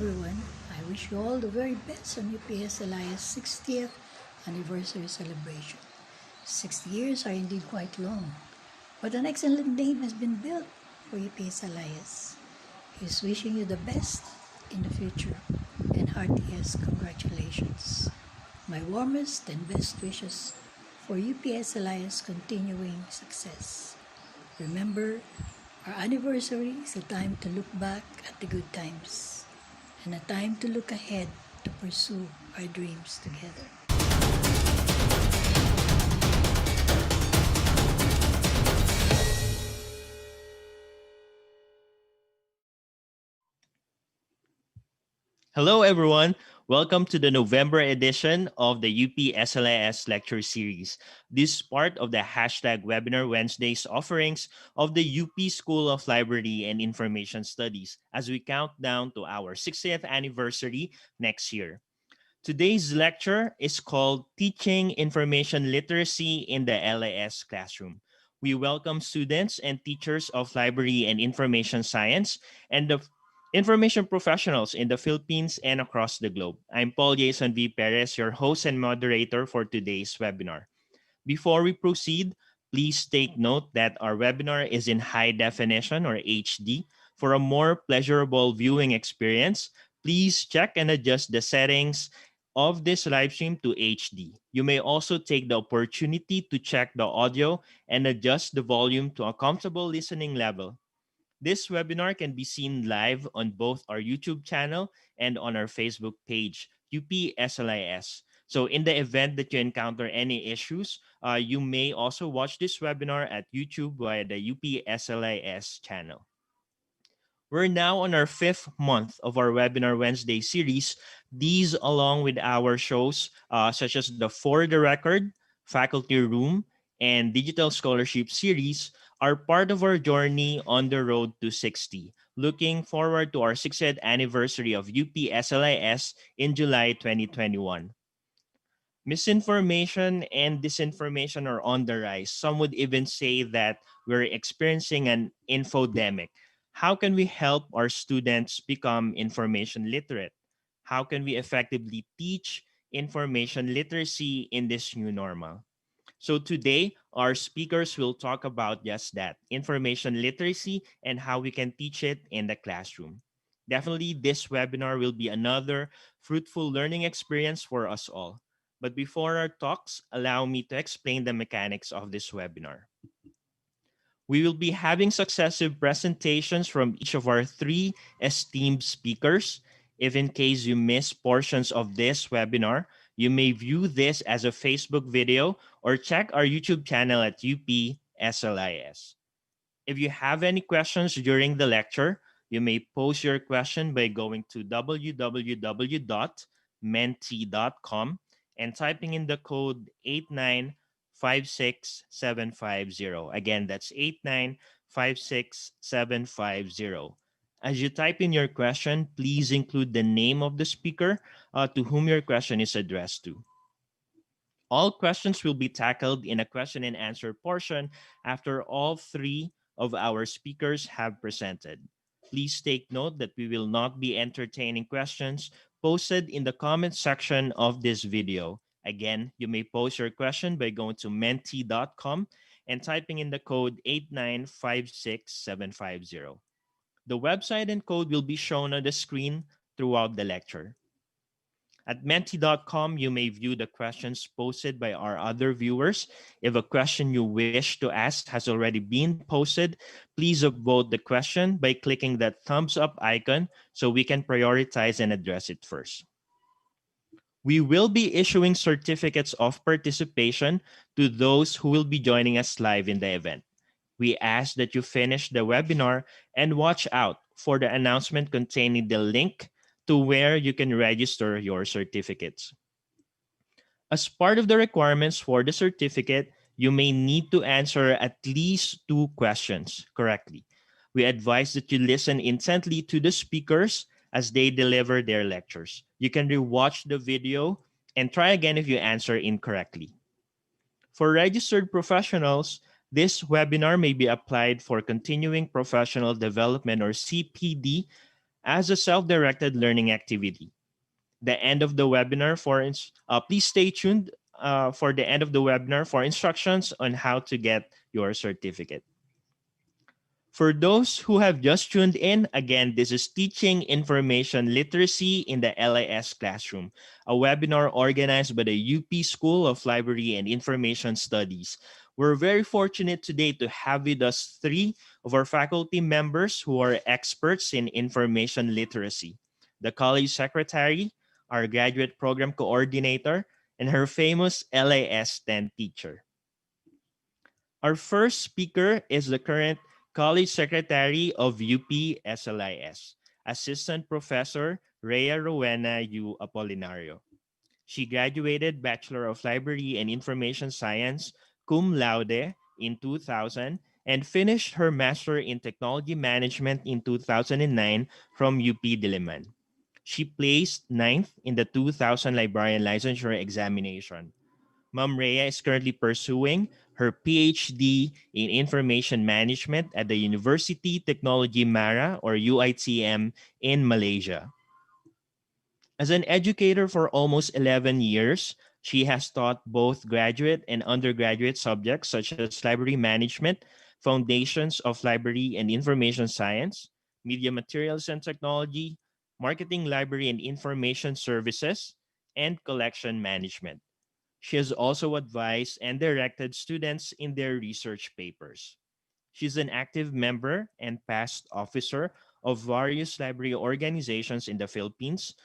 everyone. I wish you all the very best on UPS LIS 60th anniversary celebration. 60 years are indeed quite long, but an excellent name has been built for UPS LIS. He's wishing you the best in the future and heartiest congratulations. My warmest and best wishes for UPS LIS continuing success. Remember, our anniversary is a time to look back at the good times and a time to look ahead to pursue our dreams together. Hello, everyone. Welcome to the November edition of the UP SLIS Lecture Series. This is part of the hashtag Webinar Wednesdays offerings of the UP School of Library and Information Studies as we count down to our 60th anniversary next year. Today's lecture is called Teaching Information Literacy in the LIS Classroom. We welcome students and teachers of library and information science and the information professionals in the Philippines and across the globe. I'm Paul Jason V. Perez, your host and moderator for today's webinar. Before we proceed, please take note that our webinar is in high definition or HD. For a more pleasurable viewing experience, please check and adjust the settings of this live stream to HD. You may also take the opportunity to check the audio and adjust the volume to a comfortable listening level. This webinar can be seen live on both our YouTube channel and on our Facebook page, UPSLIS. So in the event that you encounter any issues, you may also watch this webinar at YouTube via the UPSLIS channel. We're now on our fifth month of our Webinar Wednesday series. These, along with our shows such as the For the Record, Faculty Room, and Digital Scholarship series, are part of our journey on the road to 60. Looking forward to our 60th anniversary of UPSLIS in July 2021. Misinformation and disinformation are on the rise. Some would even say that we're experiencing an infodemic. How can we help our students become information literate? How can we effectively teach information literacy in this new normal? So today, our speakers will talk about just that, information literacy and how we can teach it in the classroom. Definitely, this webinar will be another fruitful learning experience for us all. But before our talks, allow me to explain the mechanics of this webinar. We will be having successive presentations from each of our three esteemed speakers. If in case you miss portions of this webinar, you may view this as a Facebook video or check our YouTube channel at UP SLIS. If you have any questions during the lecture, you may post your question by going to www.menti.com and typing in the code 8956750. Again, that's 8956750. As you type in your question, please include the name of the speaker to whom your question is addressed to. All questions will be tackled in a question and answer portion after all three of our speakers have presented. Please take note that we will not be entertaining questions posted in the comment section of this video. Again, you may post your question by going to menti.com and typing in the code 8956750. The website and code will be shown on the screen throughout the lecture. At menti.com, you may view the questions posted by our other viewers. If a question you wish to ask has already been posted, please upvote the question by clicking that thumbs up icon so we can prioritize and address it first. We will be issuing certificates of participation to those who will be joining us live in the event. We ask that you finish the webinar and watch out for the announcement containing the link to where you can register your certificates. As part of the requirements for the certificate, you may need to answer at least 2 questions correctly. We advise that you listen intently to the speakers as they deliver their lectures. You can rewatch the video and try again if you answer incorrectly. For registered professionals, this webinar may be applied for continuing professional development or CPD as a self-directed learning activity. The end of the webinar please stay tuned for the end of the webinar for instructions on how to get your certificate. For those who have just tuned in, again, this is Teaching Information Literacy in the LIS Classroom, a webinar organized by the UP School of Library and Information Studies. We're very fortunate today to have with us three of our faculty members who are experts in information literacy: the college secretary, our graduate program coordinator, and her famous LIS 10 teacher. Our first speaker is the current College Secretary of UP SLIS, Assistant Professor Rhea Rowena U. Apolinario. She graduated Bachelor of Library and Information Science cum laude in 2000 and finished her Master in Technology Management in 2009 from UP Diliman. She placed ninth in the 2000 Librarian Licensure Examination. Ma'am Rhea is currently pursuing her PhD in Information Management at the University Technology Mara or UITM in Malaysia. As an educator for almost 11 years, she has taught both graduate and undergraduate subjects such as library management, foundations of library and information science, media materials and technology, marketing library and information services, and collection management. She has also advised and directed students in their research papers. She's an active member and past officer of various library organizations in the Philippines,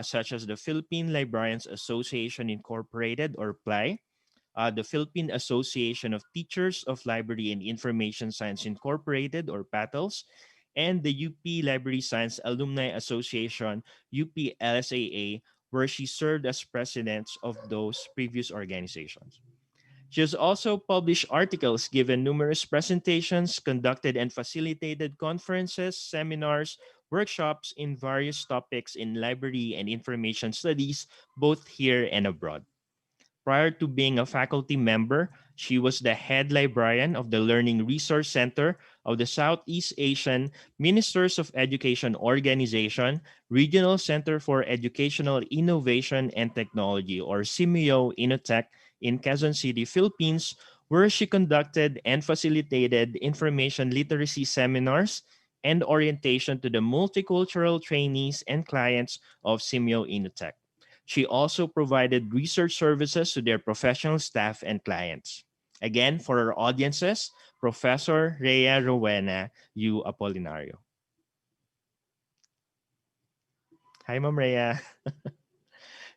such as the Philippine Librarians Association Incorporated or PLI, the Philippine Association of Teachers of Library and Information Science Incorporated or PATLS, and the UP Library Science Alumni Association, UP LSAA, where she served as president of those previous organizations. She has also published articles, given numerous presentations, conducted and facilitated conferences, seminars, workshops in various topics in library and information studies, both here and abroad. Prior to being a faculty member, she was the head librarian of the Learning Resource Center of the Southeast Asian Ministers of Education Organization, Regional Center for Educational Innovation and Technology, or CIMIO Inotech, in Quezon City, Philippines, where she conducted and facilitated information literacy seminars and orientation to the multicultural trainees and clients of CIMIO Inotech. She also provided research services to their professional staff and clients. Again, for our audiences, Professor Rhea Rowena U. Apolinario. Hi, Ma'am Rhea.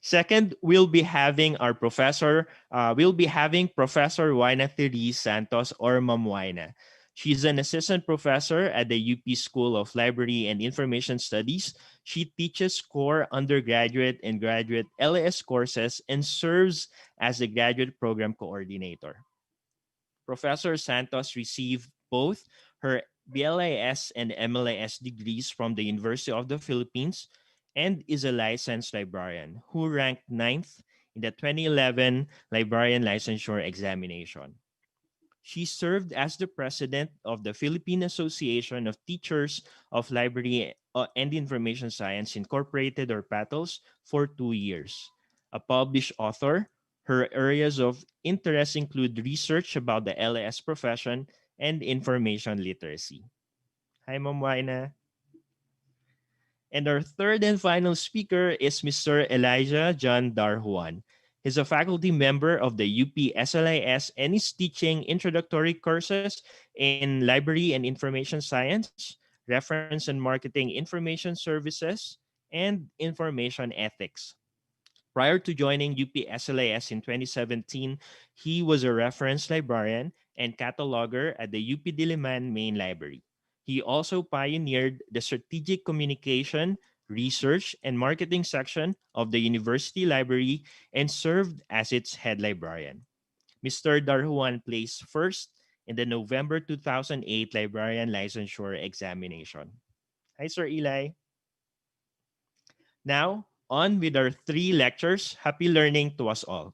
Second, we'll be having Professor Waina Therese Santos or Ma'am Waina. She's an assistant professor at the UP School of Library and Information Studies. She teaches core undergraduate and graduate LAS courses and serves as the graduate program coordinator. Professor Santos received both her BLIS and MLIS degrees from the University of the Philippines and is a licensed librarian who ranked ninth in the 2011 Librarian Licensure Examination. She served as the president of the Philippine Association of Teachers of Library and Information Science Incorporated or PATLS for 2 years. A published author, her areas of interest include research about the LAS profession and information literacy. Hi, Ma'am Waina. And our third and final speaker is Mr. Elijah John Darhuan. He's a faculty member of the UP SLIS and is teaching introductory courses in library and information science, reference and marketing information services, and information ethics. Prior to joining UP SLAS in 2017, he was a reference librarian and cataloger at the UP Diliman Main Library. He also pioneered the strategic communication, research, and marketing section of the university library and served as its head librarian. Mr. Darhuan placed first in the November 2008 Librarian Licensure Examination. Hi, Sir Eli. Now, on with our three lectures. Happy learning to us all.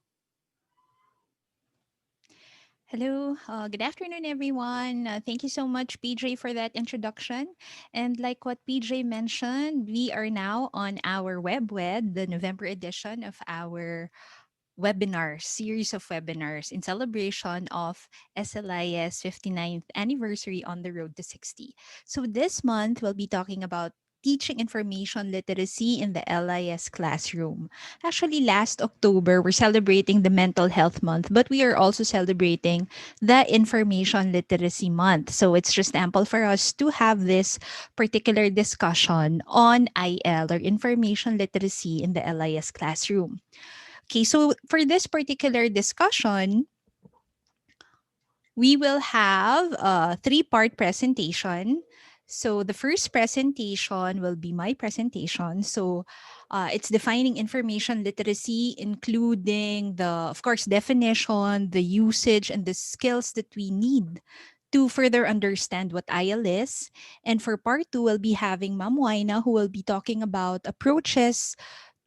Hello, good afternoon, everyone. Thank you so much, PJ, for that introduction. And like what PJ mentioned, we are now on our the November edition of our webinar series of webinars in celebration of SLIS 59th anniversary on the road to 60. So this month we'll be talking about teaching information literacy in the LIS classroom. Actually, last October we're celebrating the mental health month, but we are also celebrating the information literacy month. So it's just ample for us to have this particular discussion on IL or information literacy in the LIS classroom. Okay, so for this particular discussion, we will have a three-part presentation. So the first presentation will be my presentation. So it's defining information literacy, including the, of course, definition, the usage, and the skills that we need to further understand what IL is. And for part two, we'll be having Ma'am Waina, who will be talking about approaches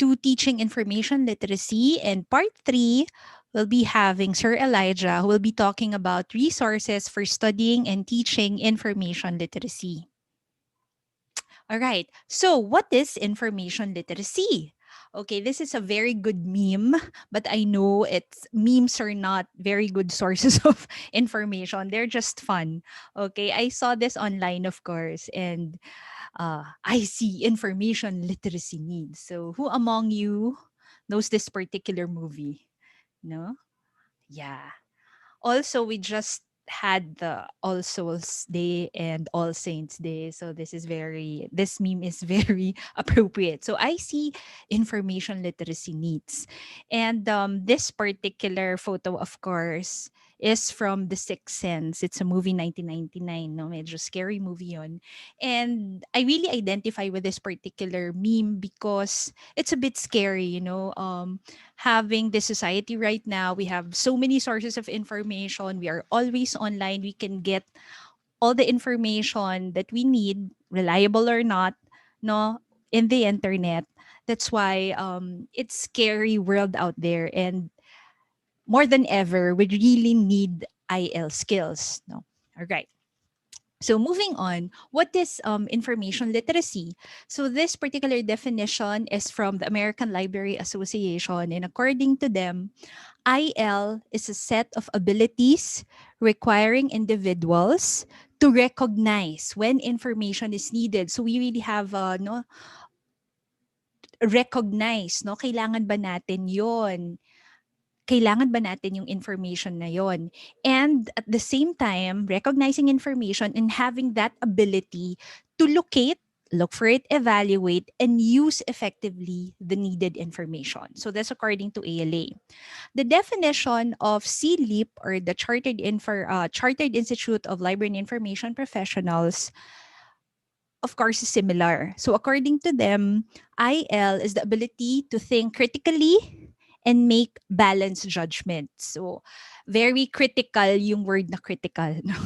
to teaching information literacy. And part three, we'll be having Sir Elijah, who will be talking about resources for studying and teaching information literacy. All right. So, what is information literacy? Okay, this is a very good meme, but I know it's memes are not very good sources of information. They're just fun. Okay, I saw this online, of course, and I see information literacy needs. So, who among you knows this particular movie? No? Yeah. Also, we just had the All Souls Day and All Saints Day. So this meme is very appropriate. So I see information literacy needs. And this particular photo, of course, is from The Sixth Sense. It's a movie 1999, no? Medyo scary movie yon. And I really identify with this particular meme because it's a bit scary, having this society right now. We have so many sources of information. We are always online. We can get all the information that we need, reliable or not, no, in the internet. That's why it's scary world out there, and more than ever, we really need IL skills. No, all right. So moving on, what is information literacy? So this particular definition is from the American Library Association, and according to them, IL is a set of abilities requiring individuals to recognize when information is needed. So we really have no recognize, no, kailangan ba natin 'yon? Kailangan ba natin yung information na yon? And at the same time, recognizing information and having that ability to locate, look for it, evaluate, and use effectively the needed information. So that's according to ALA. The definition of CLIP, or the Chartered Institute of Library and Information Professionals, of course, is similar. So according to them, IL is the ability to think critically and make balanced judgments. So very critical yung word na critical. No?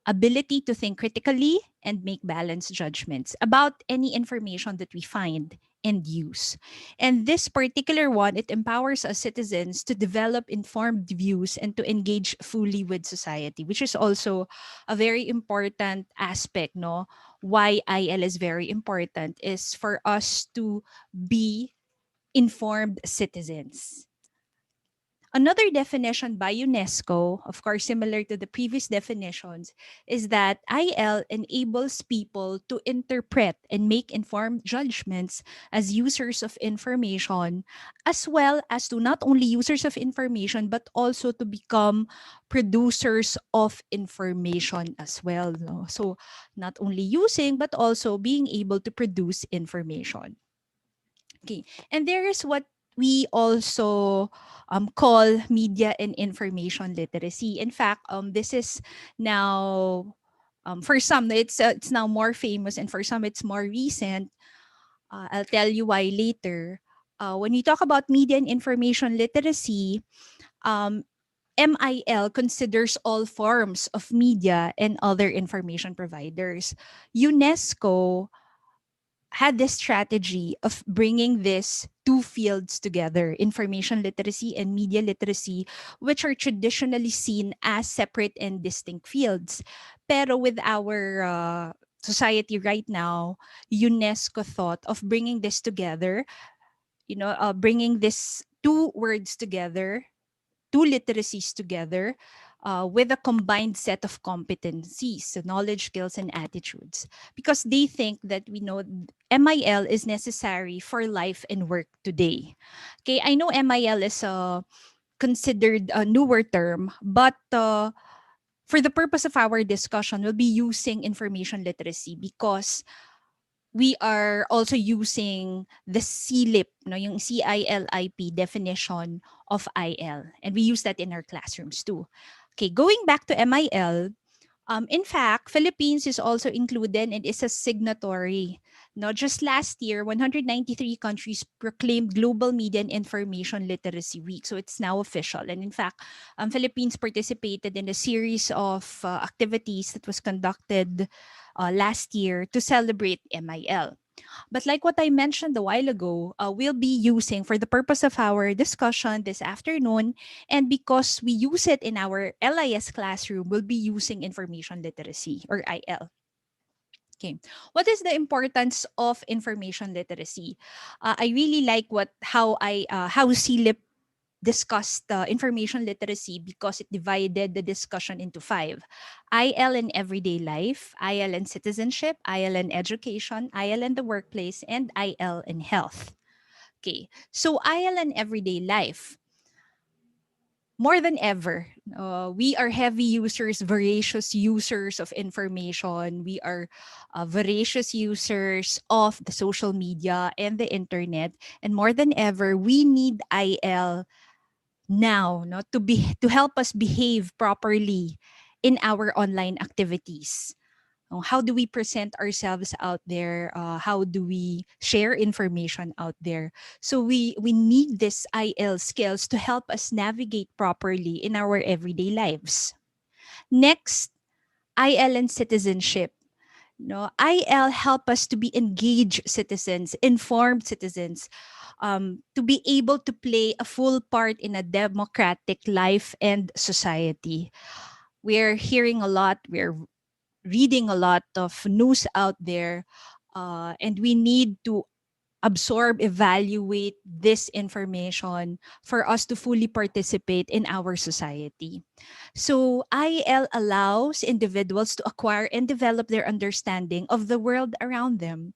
Ability to think critically and make balanced judgments about any information that we find and use. And this particular one, it empowers us citizens to develop informed views and to engage fully with society, which is also a very important aspect, no? Why IL is very important is for us to be informed citizens. Another definition by UNESCO, of course, similar to the previous definitions, is that IL enables people to interpret and make informed judgments as users of information, as well as to not only users of information, but also to become producers of information as well. No? So, not only using, but also being able to produce information. Okay. And there is what we also call media and information literacy. In fact, this is now for some it's now more famous, and for some it's more recent. I'll tell you why later. When we talk about media and information literacy, um, MIL considers all forms of media and other information providers. UNESCO had this strategy of bringing these two fields together, information literacy and media literacy, which are traditionally seen as separate and distinct fields. Pero with our society right now, UNESCO thought of bringing this together, bringing this two words together, two literacies together, with a combined set of competencies, so knowledge, skills, and attitudes, because they think that we know MIL is necessary for life and work today. Okay, I know MIL is considered a newer term, but for the purpose of our discussion, we'll be using information literacy because we are also using the CLIP, no, yung CILIP definition of IL. And we use that in our classrooms too. Okay, going back to MIL, in fact, Philippines is also included and is a signatory. No, just last year, 193 countries proclaimed Global Media and Information Literacy Week. So it's now official. And in fact, Philippines participated in a series of activities that was conducted last year to celebrate MIL. But like what I mentioned a while ago, we'll be using for the purpose of our discussion this afternoon, and because we use it in our LIS classroom, we'll be using information literacy or IL. Okay. What is the importance of information literacy? I really like how CLIP discussed information literacy because it divided the discussion into five: IL in everyday life, IL in citizenship, IL in education, IL in the workplace, and IL in health. Okay, so IL in everyday life. More than ever, we are heavy users, voracious users of information. We are voracious users of the social media and the internet. And more than ever, we need IL now, no, to help us behave properly in our online activities. How do we present ourselves out there? How do we share information out there? So we need this IL skills to help us navigate properly in our everyday lives. Next, IL and citizenship. No, IL help us to be engaged citizens, informed citizens, to be able to play a full part in a democratic life and society. We're hearing a lot, we're reading a lot of news out there, and we need to absorb, evaluate this information for us to fully participate in our society. So, IL allows individuals to acquire and develop their understanding of the world around them.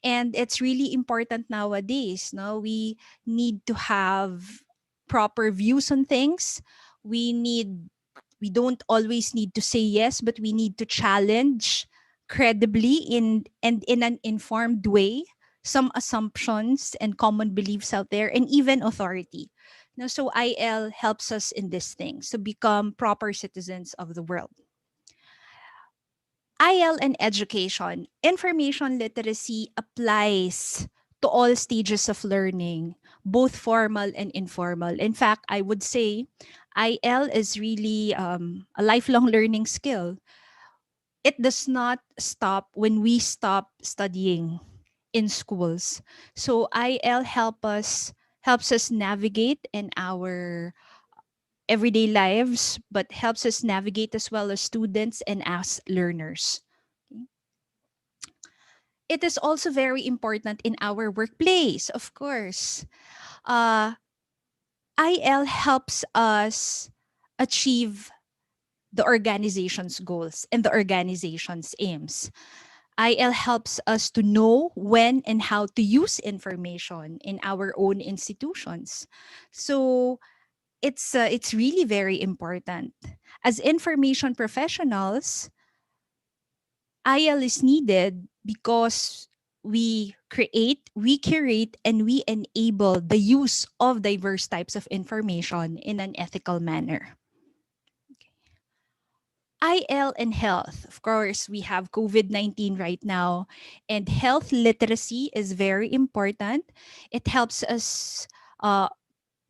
And it's really important nowadays. No, we need to have proper views on things. We need we don't always need to say yes, but we need to challenge credibly in an informed way some assumptions and common beliefs out there, and even authority. Now, so IL helps us in these things to become proper citizens of the world. IL and education, information literacy applies to all stages of learning, both formal and informal. In fact, I would say IL is really a lifelong learning skill. It does not stop when we stop studying in schools. So IL helps us navigate in our everyday lives, but helps us navigate as well as students and as learners. It is also very important in our workplace, of course. Uh, IL helps us achieve the organization's goals and the organization's aims. IL helps us to know when and how to use information in our own institutions. So it's really very important. As information professionals, IL is needed because we curate, and we enable the use of diverse types of information in an ethical manner. IL and health. Of course, we have COVID-19 right now, and health literacy is very important. It helps us uh,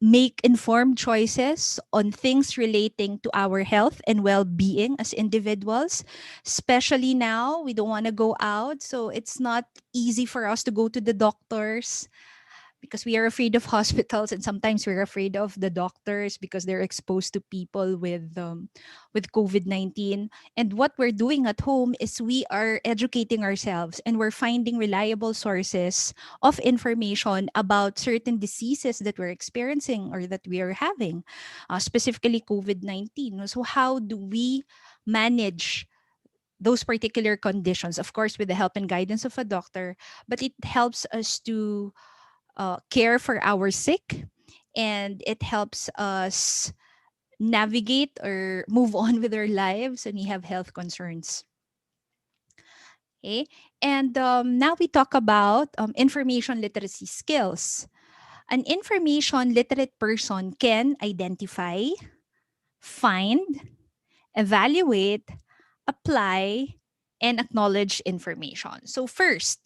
make informed choices on things relating to our health and well-being as individuals. Especially now, we don't want to go out, so it's not easy for us to go to the doctors because we are afraid of hospitals, and sometimes we're afraid of the doctors because they're exposed to people with COVID-19. And what we're doing at home is we are educating ourselves, and we're finding reliable sources of information about certain diseases that we're experiencing or that we are having, specifically COVID-19. So how do we manage those particular conditions? Of course, with the help and guidance of a doctor, but it helps us to care for our sick, and it helps us navigate or move on with our lives when we have health concerns. Okay. And now we talk about information literacy skills. An information literate person can identify, find, evaluate, apply, and acknowledge information. So, first,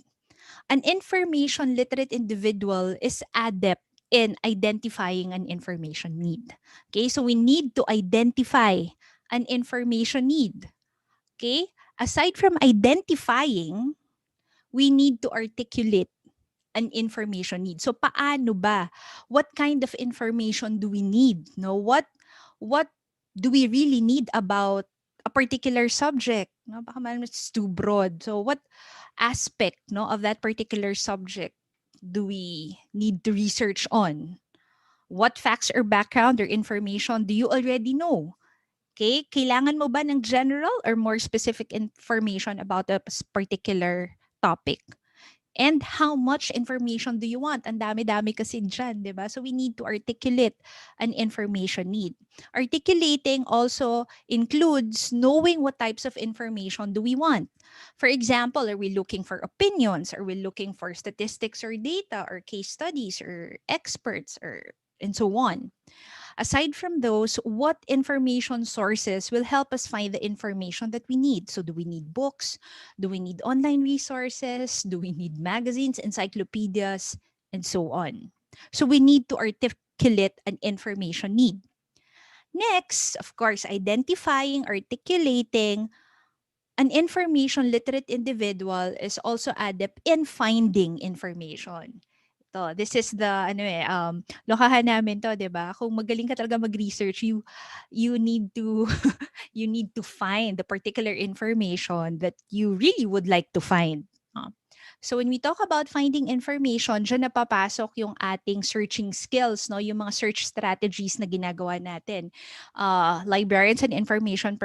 an information literate individual is adept in identifying an information need. Okay, so we need to identify an information need. Okay, aside from identifying, we need to articulate an information need. So paano ba? What kind of information do we need? No, what do we really need about a particular subject? No, baka man it's too broad. So what aspect, no, of that particular subject do we need to research on? What facts or background or information do you already know? Okay, kailangan mo ba ng general or more specific information about a particular topic? And how much information do you want? Ang dami-dami kasi dyan, di ba? So we need to articulate an information need. Articulating also includes knowing what types of information do we want. For example, are we looking for opinions? Are we looking for statistics or data or case studies or experts or and so on? Aside from those, what information sources will help us find the information that we need? So, do we need books? Do we need online resources? Do we need magazines, encyclopedias, and so on? So, we need to articulate an information need. Next, of course, identifying, articulating, an information literate individual is also adept in finding information. To, this is the lokahan namin to, 'di ba? Kung magaling ka talaga mag-research, you need to you need to find the particular information that you really would like to find. So when we talk about finding information, dyan napapasok yung ating searching skills, no? Yung mga search strategies na ginagawa natin. Librarians and information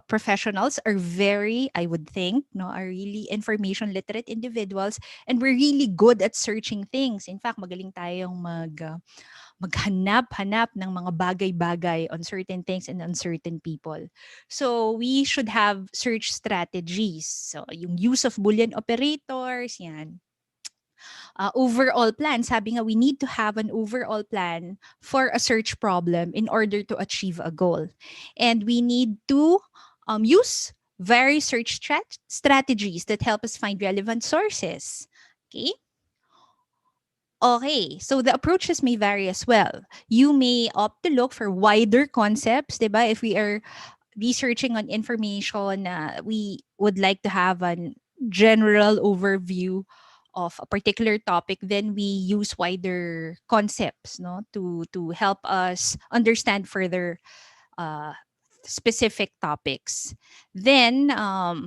professionals are very, I would think, no, are really information literate individuals, and we're really good at searching things. In fact, magaling tayong maghanap-hanap ng mga bagay-bagay on certain things and on certain people. So, we should have search strategies. So, yung use of Boolean operators, yan. Overall plan, sabi nga, we need to have an overall plan for a search problem in order to achieve a goal. And we need to use various search strategies that help us find relevant sources. Okay? Okay, so the approaches may vary as well. You may opt to look for wider concepts, diba? If we are researching on information, we would like to have a general overview of a particular topic, then we use wider concepts, no, to help us understand further uh, specific topics. Then,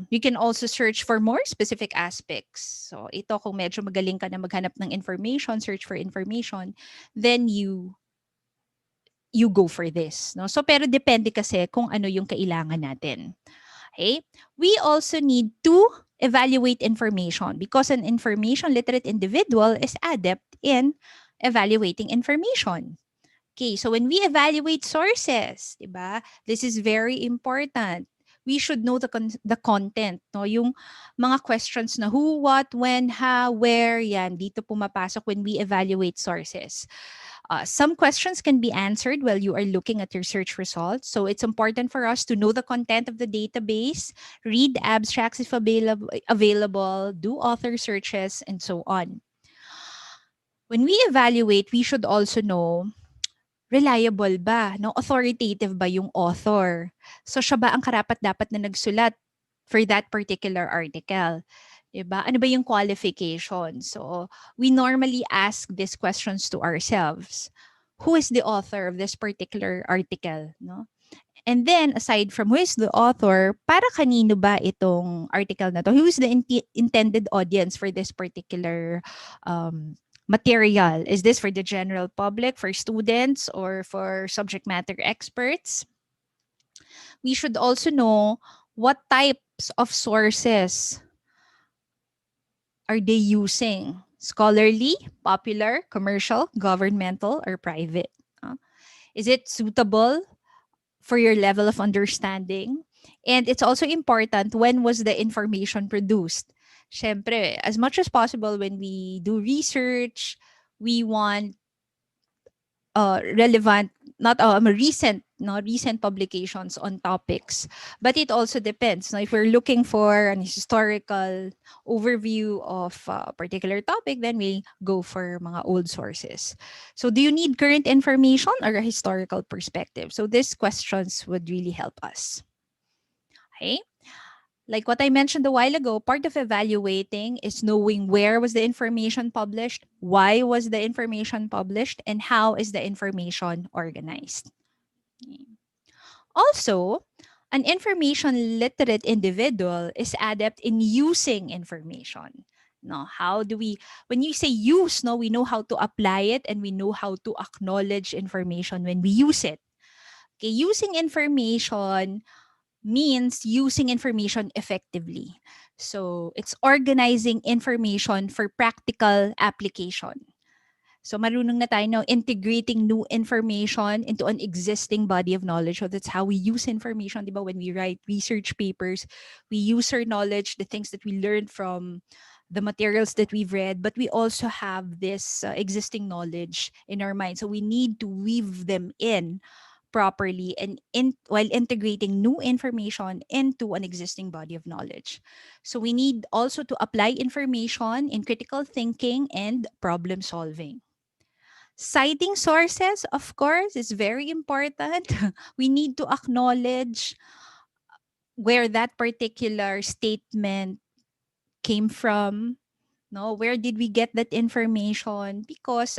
you can also search for more specific aspects. So, ito kung medyo magaling ka na maghanap ng information, search for information, then you go for this. No? So, pero depende kasi kung ano yung kailangan natin. Okay? We also need to evaluate information because an information literate individual is adept in evaluating information. Okay, so when we evaluate sources, 'di ba? This is very important. We should know the content, no? Yung mga questions na who, what, when, how, where, yan, dito pumapasok when we evaluate sources. Some questions can be answered while you are looking at your search results. So it's important for us to know the content of the database, read abstracts if available, do author searches, and so on. When we evaluate, we should also know reliable ba, no? Authoritative ba yung author? So siya ba ang karapat-dapat na nagsulat for that particular article? 'Di ba? Ano ba yung qualification? So we normally ask these questions to ourselves. Who is the author of this particular article, no? And then, aside from who is the author, para kanino ba itong article na to? Who is the intended audience for this particular um, material? Is this for the general public, for students, or for subject matter experts? We should also know what types of sources are they using? Scholarly, popular, commercial, governmental, or private? Uh, Is it suitable for your level of understanding? And it's also important, when was the information produced? Syempre, as much as possible when we do research, we want relevant, not recent, no, recent publications on topics. But it also depends. Now, if we're looking for an historical overview of a particular topic, then we go for mga old sources. So do you need current information or a historical perspective? So these questions would really help us. Okay. Like what I mentioned a while ago, part of evaluating is knowing where was the information published, why was the information published, and how is the information organized. Also, an information literate individual is adept in using information. No, how do we, when you say use, no, we know how to apply it and we know how to acknowledge information when we use it. Okay, using information means using information effectively. So it's organizing information for practical application. So marunong na tayo now integrating new information into an existing body of knowledge. So that's how we use information, di ba? When we write research papers, we use our knowledge, the things that we learned from the materials that we've read, but we also have this existing knowledge in our mind. So we need to weave them in properly and while integrating new information into an existing body of knowledge. So we need also to apply information in critical thinking and problem solving. Citing sources, of course, is very important. We need to acknowledge where that particular statement came from. No, where did we get that information? Because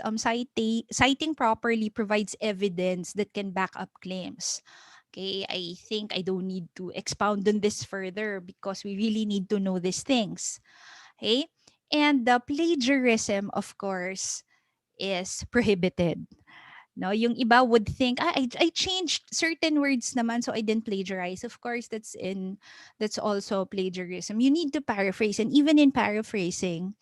citing properly provides evidence that can back up claims. Okay, I think I don't need to expound on this further because we really need to know these things. Okay, and the plagiarism, of course, is prohibited. No, yung iba would think, I changed certain words naman so I didn't plagiarize. Of course, that's also plagiarism. You need to paraphrase, and even in paraphrasing,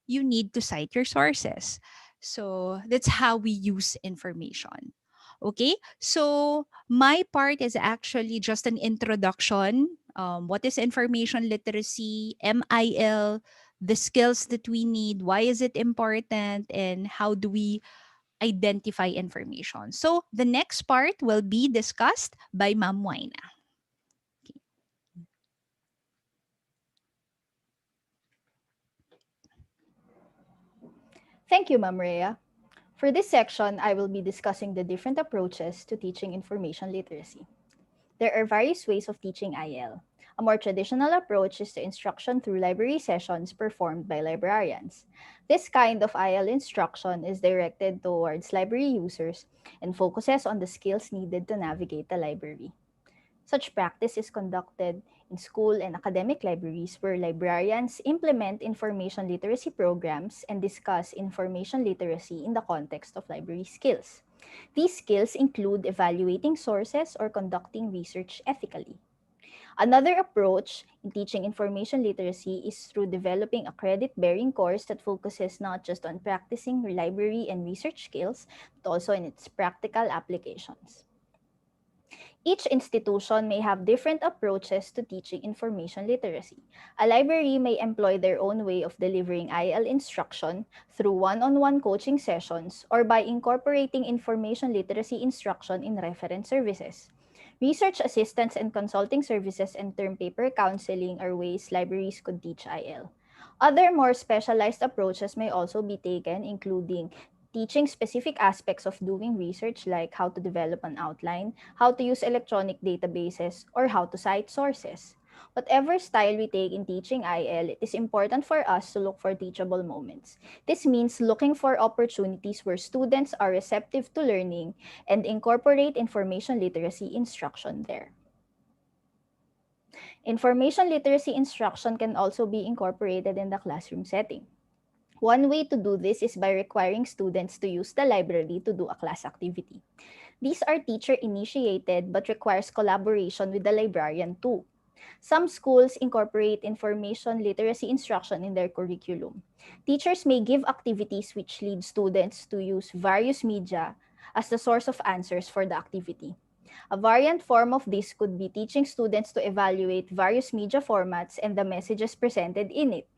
you need to cite your sources. So that's how we use information. Okay, so my part is actually just an introduction. What is information literacy, MIL, the skills that we need, why is it important, and how do we identify information. So the next part will be discussed by Ma'am Waina. Thank you, Ma'am Rhea. For this section, I will be discussing the different approaches to teaching information literacy. There are various ways of teaching IL. A more traditional approach is the instruction through library sessions performed by librarians. This kind of IL instruction is directed towards library users and focuses on the skills needed to navigate the library. Such practice is conducted in school and academic libraries where librarians implement information literacy programs and discuss information literacy in the context of library skills. These skills include evaluating sources or conducting research ethically. Another approach in teaching information literacy is through developing a credit-bearing course that focuses not just on practicing library and research skills, but also in its practical applications. Each institution may have different approaches to teaching information literacy. A library may employ their own way of delivering IL instruction through one-on-one coaching sessions or by incorporating information literacy instruction in reference services. Research assistance and consulting services and term paper counseling are ways libraries could teach IL. Other more specialized approaches may also be taken, including teaching specific aspects of doing research like how to develop an outline, how to use electronic databases, or how to cite sources. Whatever style we take in teaching IL, it is important for us to look for teachable moments. This means looking for opportunities where students are receptive to learning and incorporate information literacy instruction there. Information literacy instruction can also be incorporated in the classroom setting. One way to do this is by requiring students to use the library to do a class activity. These are teacher-initiated but requires collaboration with the librarian too. Some schools incorporate information literacy instruction in their curriculum. Teachers may give activities which lead students to use various media as the source of answers for the activity. A variant form of this could be teaching students to evaluate various media formats and the messages presented in it.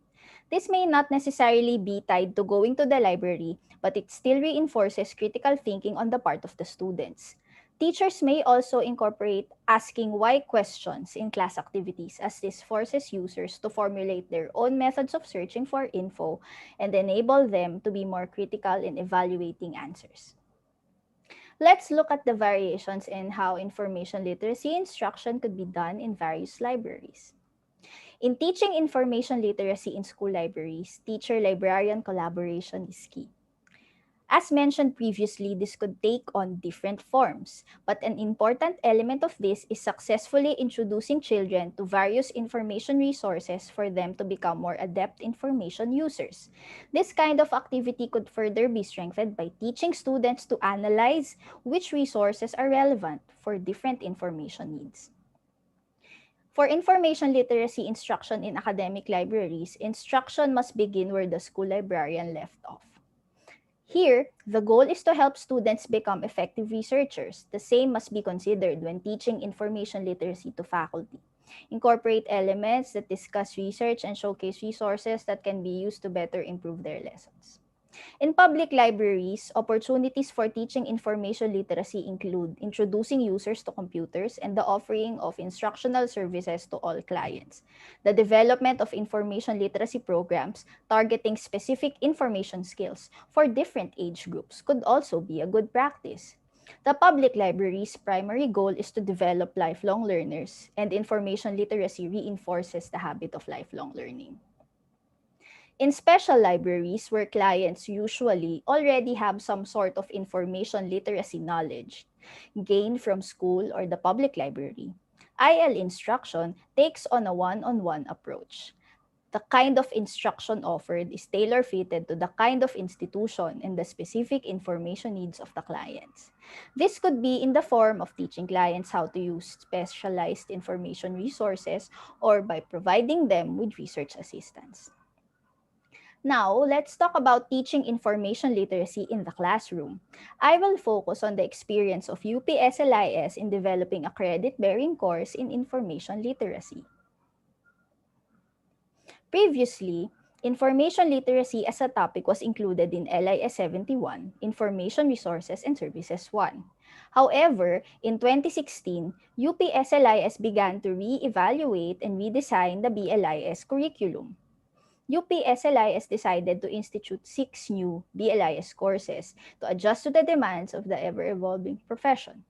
This may not necessarily be tied to going to the library, but it still reinforces critical thinking on the part of the students. Teachers may also incorporate asking why questions in class activities, as this forces users to formulate their own methods of searching for info and enable them to be more critical in evaluating answers. Let's look at the variations in how information literacy instruction could be done in various libraries. In teaching information literacy in school libraries, teacher-librarian collaboration is key. As mentioned previously, this could take on different forms, but an important element of this is successfully introducing children to various information resources for them to become more adept information users. This kind of activity could further be strengthened by teaching students to analyze which resources are relevant for different information needs. For information literacy instruction in academic libraries, instruction must begin where the school librarian left off. Here, the goal is to help students become effective researchers. The same must be considered when teaching information literacy to faculty. Incorporate elements that discuss research and showcase resources that can be used to better improve their lessons. In public libraries, opportunities for teaching information literacy include introducing users to computers and the offering of instructional services to all clients. The development of information literacy programs targeting specific information skills for different age groups could also be a good practice. The public library's primary goal is to develop lifelong learners, and information literacy reinforces the habit of lifelong learning. In special libraries where clients usually already have some sort of information literacy knowledge gained from school or the public library, IL instruction takes on a one-on-one approach. The kind of instruction offered is tailor-fitted to the kind of institution and the specific information needs of the clients. This could be in the form of teaching clients how to use specialized information resources or by providing them with research assistance. Now, let's talk about teaching information literacy in the classroom. I will focus on the experience of UP-SLIS in developing a credit-bearing course in information literacy. Previously, information literacy as a topic was included in LIS 71, Information Resources and Services 1. However, in 2016, UP-SLIS began to re-evaluate and redesign the BLIS curriculum. UP-SLIS decided to institute 6 new BLIS courses to adjust to the demands of the ever-evolving profession.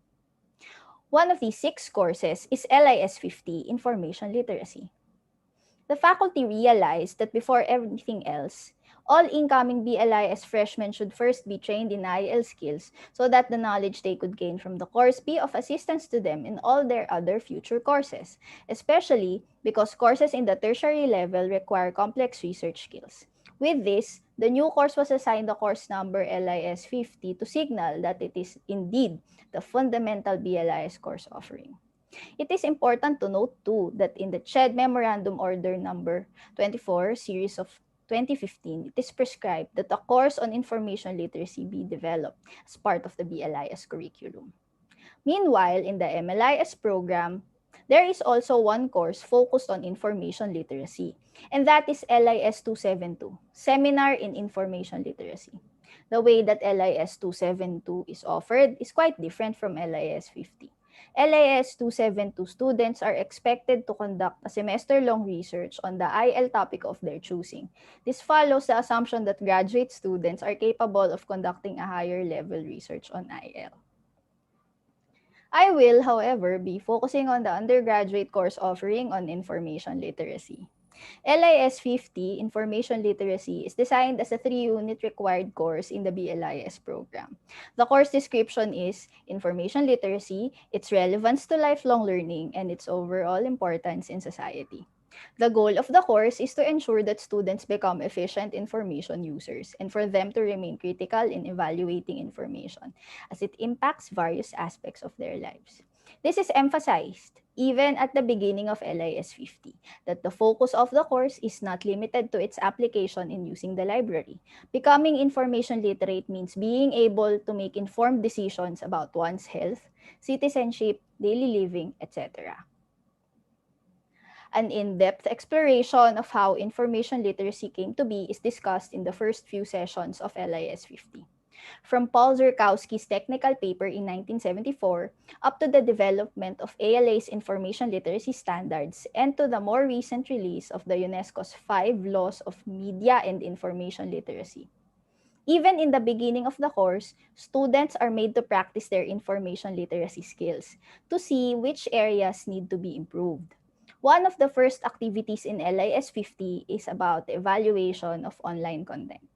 One of these 6 courses is LIS 50, Information Literacy. The faculty realized that before everything else, all incoming BLIS freshmen should first be trained in IL skills so that the knowledge they could gain from the course be of assistance to them in all their other future courses, especially because courses in the tertiary level require complex research skills. With this, the new course was assigned the course number LIS 50 to signal that it is indeed the fundamental BLIS course offering. It is important to note too that in the CHED Memorandum Order number 24, series of 2015, it is prescribed that a course on information literacy be developed as part of the BLIS curriculum. Meanwhile, in the MLIS program, there is also one course focused on information literacy, and that is LIS 272, Seminar in Information Literacy. The way that LIS 272 is offered is quite different from LIS 50. LIS 272 students are expected to conduct a semester-long research on the IL topic of their choosing. This follows the assumption that graduate students are capable of conducting a higher level research on IL. I will, however, be focusing on the undergraduate course offering on information literacy. LIS 50, Information Literacy, is designed as a 3-unit required course in the BLIS program. The course description is Information Literacy, its relevance to lifelong learning, and its overall importance in society. The goal of the course is to ensure that students become efficient information users and for them to remain critical in evaluating information as it impacts various aspects of their lives. This is emphasized even at the beginning of LIS 50, that the focus of the course is not limited to its application in using the library. Becoming information literate means being able to make informed decisions about one's health, citizenship, daily living, etc. An in-depth exploration of how information literacy came to be is discussed in the first few sessions of LIS 50. From Paul Zurkowski's technical paper in 1974 up to the development of ALA's information literacy standards and to the more recent release of the UNESCO's 5 Laws of Media and Information Literacy. Even in the beginning of the course, students are made to practice their information literacy skills to see which areas need to be improved. One of the first activities in LIS 50 is about the evaluation of online content.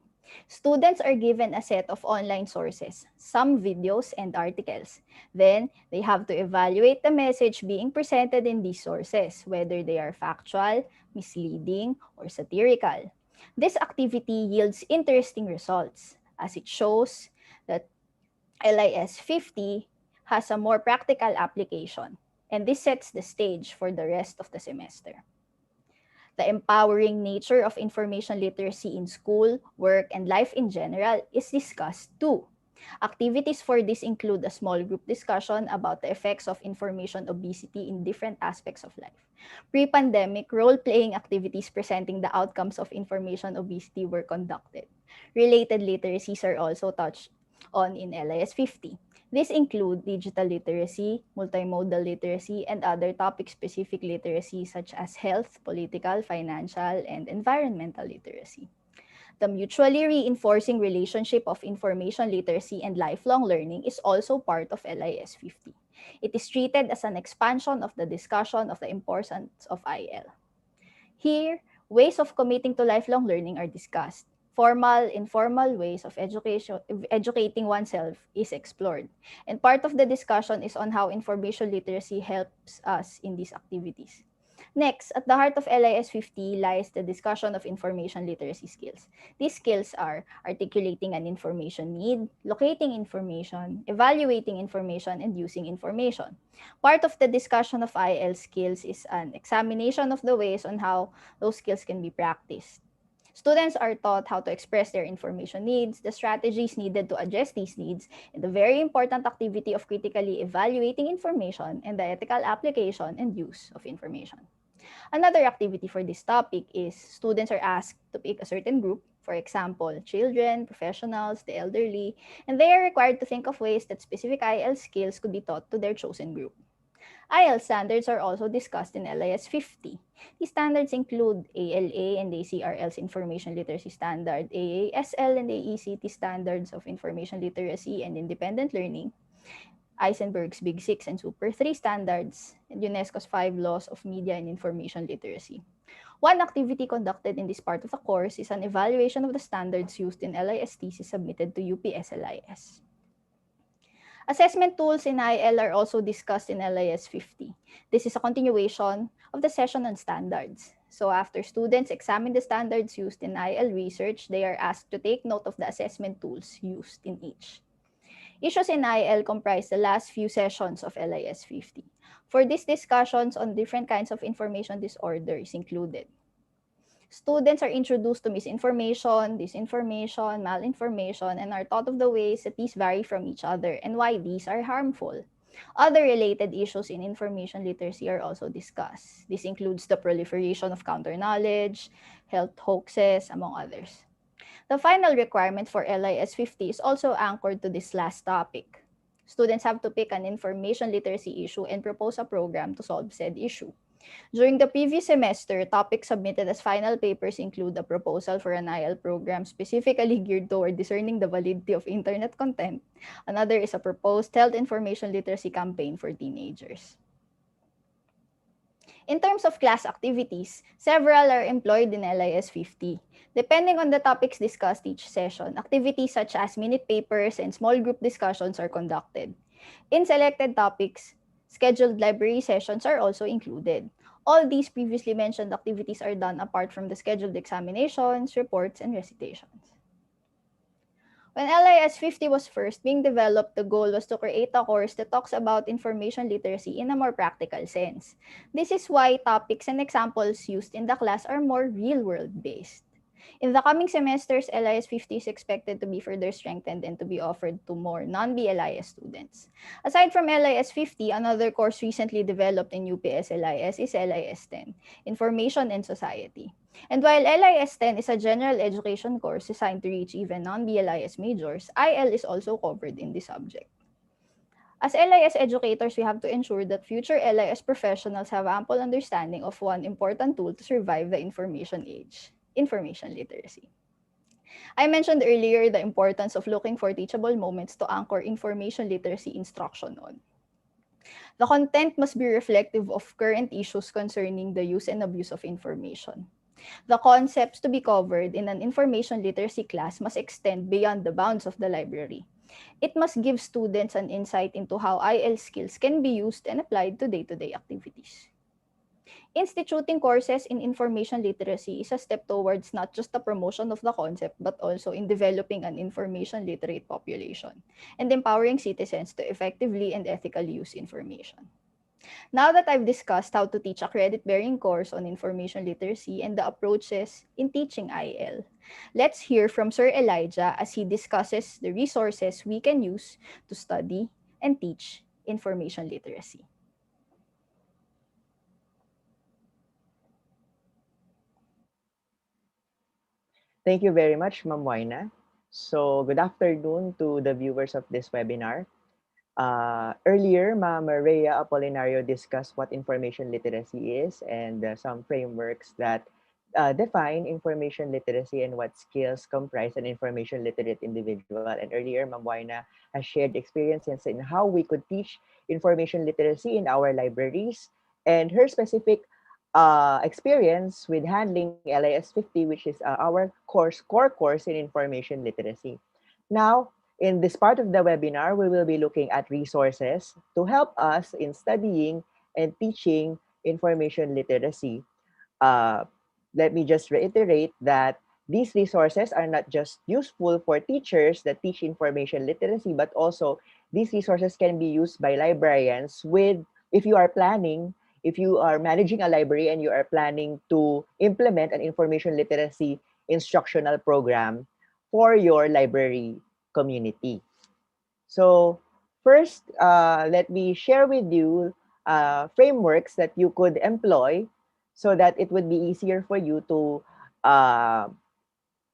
Students are given a set of online sources, some videos and articles. Then, they have to evaluate the message being presented in these sources, whether they are factual, misleading, or satirical. This activity yields interesting results, as it shows that LIS 50 has a more practical application, and this sets the stage for the rest of the semester. The empowering nature of information literacy in school, work, and life in general is discussed too. Activities for this include a small group discussion about the effects of information obesity in different aspects of life. Pre-pandemic, role-playing activities presenting the outcomes of information obesity were conducted. Related literacies are also touched on in LIS 50. These include digital literacy, multimodal literacy, and other topic-specific literacy such as health, political, financial, and environmental literacy. The mutually reinforcing relationship of information literacy and lifelong learning is also part of LIS 50. It is treated as an expansion of the discussion of the importance of IL. Here, ways of committing to lifelong learning are discussed. Formal, informal ways of educating oneself is explored. And part of the discussion is on how information literacy helps us in these activities. Next, at the heart of LIS 50 lies the discussion of information literacy skills. These skills are articulating an information need, locating information, evaluating information, and using information. Part of the discussion of IL skills is an examination of the ways on how those skills can be practiced. Students are taught how to express their information needs, the strategies needed to address these needs, and the very important activity of critically evaluating information and the ethical application and use of information. Another activity for this topic is students are asked to pick a certain group, for example, children, professionals, the elderly, and they are required to think of ways that specific IL skills could be taught to their chosen group. IL standards are also discussed in LIS 50. These standards include ALA and ACRL's Information Literacy Standard, AASL and AECT Standards of Information Literacy and Independent Learning, Eisenberg's Big 6 and Super 3 standards, and UNESCO's 5 Laws of Media and Information Literacy. One activity conducted in this part of the course is an evaluation of the standards used in LIS thesis submitted to UPSLIS. Assessment tools in IL are also discussed in LIS 50. This is a continuation of the session on standards. So after students examine the standards used in IL research, they are asked to take note of the assessment tools used in each. Issues in IL comprise the last few sessions of LIS 50. For these discussions on different kinds of information disorder is included. Students are introduced to misinformation, disinformation, malinformation, and are taught of the ways that these vary from each other and why these are harmful. Other related issues in information literacy are also discussed. This includes the proliferation of counter-knowledge, health hoaxes, among others. The final requirement for LIS 50 is also anchored to this last topic. Students have to pick an information literacy issue and propose a program to solve said issue. During the previous semester, topics submitted as final papers include a proposal for an IL program specifically geared toward discerning the validity of internet content. Another is a proposed health information literacy campaign for teenagers. In terms of class activities, several are employed in LIS 50. Depending on the topics discussed each session, activities such as minute papers and small group discussions are conducted. In selected topics, scheduled library sessions are also included. All these previously mentioned activities are done apart from the scheduled examinations, reports, and recitations. When LIS 50 was first being developed, the goal was to create a course that talks about information literacy in a more practical sense. This is why topics and examples used in the class are more real-world based. In the coming semesters, LIS 50 is expected to be further strengthened and to be offered to more non-BLIS students. Aside from LIS 50, another course recently developed in UPS LIS is LIS 10, Information and Society. And while LIS 10 is a general education course designed to reach even non-BLIS majors, IL is also covered in this subject. As LIS educators, we have to ensure that future LIS professionals have ample understanding of one important tool to survive the information age: information literacy. I mentioned earlier the importance of looking for teachable moments to anchor information literacy instruction on. The content must be reflective of current issues concerning the use and abuse of information. The concepts to be covered in an information literacy class must extend beyond the bounds of the library. It must give students an insight into how IL skills can be used and applied to day-to-day activities. Instituting courses in information literacy is a step towards not just the promotion of the concept, but also in developing an information literate population and empowering citizens to effectively and ethically use information. Now that I've discussed how to teach a credit-bearing course on information literacy and the approaches in teaching IL, let's hear from Sir Elijah as he discusses the resources we can use to study and teach information literacy. Thank you very much, Ma'am Waina. So, good afternoon to the viewers of this webinar. Earlier, Ma'am Rhea Apolinario discussed what information literacy is and some frameworks that define information literacy and what skills comprise an information literate individual. And earlier, Ma'am Waina has shared experiences in how we could teach information literacy in our libraries and her specific experience with handling LIS 50, which is our core course in information literacy. Now, in this part of the webinar, we will be looking at resources to help us in studying and teaching information literacy. Uh, Let me just reiterate that these resources are not just useful for teachers that teach information literacy, but also these resources can be used by librarians if you are planning, if you are managing a library and you are planning to implement an information literacy instructional program for your library community. So first, let me share with you frameworks that you could employ so that it would be easier for you uh,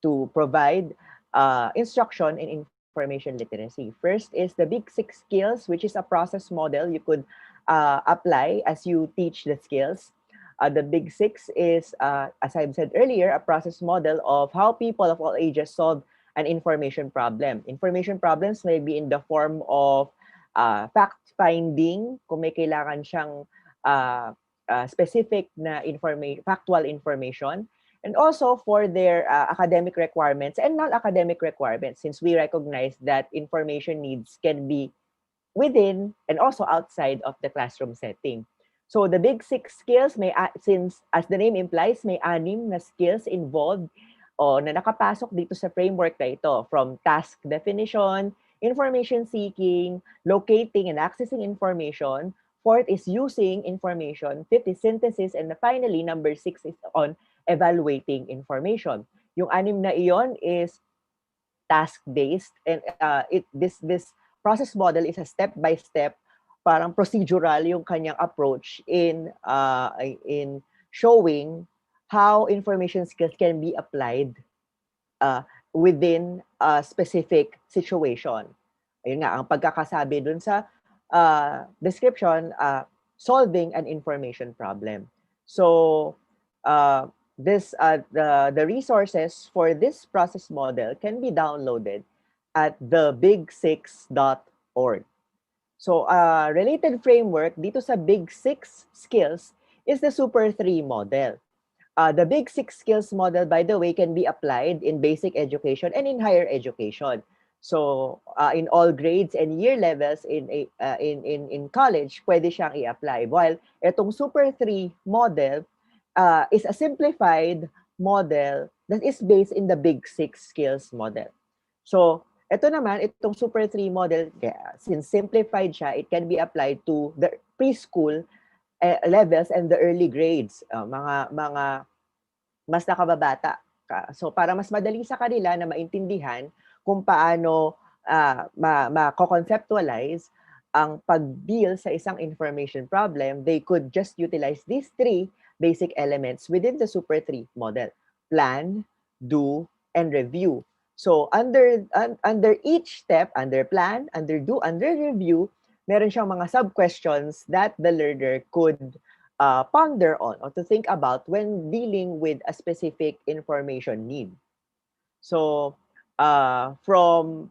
to provide instruction in information literacy. First is the Big Six Skills, which is a process model you could apply as you teach the skills. The Big Six is, as I've said earlier, a process model of how people of all ages solve an information problem. Information problems may be in the form of fact-finding, kung may kailangan siyang specific na factual information, and also for their academic requirements and non-academic requirements, since we recognize that information needs can be within and also outside of the classroom setting. So the Big Six skills, since as the name implies, may anim na skills involved o na nakapasok dito sa framework na ito, from task definition, information seeking, locating and accessing information. Fourth is using information. Fifth is synthesis. And finally, number 6 is on evaluating information. Yung anim na iyon is task-based, and this process model is a step-by-step, parang procedural yung kanyang approach in showing how information skills can be applied within a specific situation. Ayun nga, ang pagkakasabi dun sa description, solving an information problem. So, the resources for this process model can be downloaded at thebig6.org. So, related framework dito sa Big Six Skills is the Super 3 model. The Big Six Skills model, by the way, can be applied in basic education and in higher education. So, in all grades and year levels in college, pwede siyang i-apply. While itong Super 3 model is a simplified model that is based in the Big Six Skills model. So, ito naman, itong Super 3 model, since simplified siya, it can be applied to the preschool levels and the early grades, mga mas nakababata. So para mas madali sa kanila na maintindihan kung paano ma-conceptualize ang pag-deal sa isang information problem, they could just utilize these three basic elements within the Super 3 model. Plan, do, and review. So under each step, under plan, under do, under review, meron siyang mga sub-questions that the learner could ponder on or to think about when dealing with a specific information need. So, from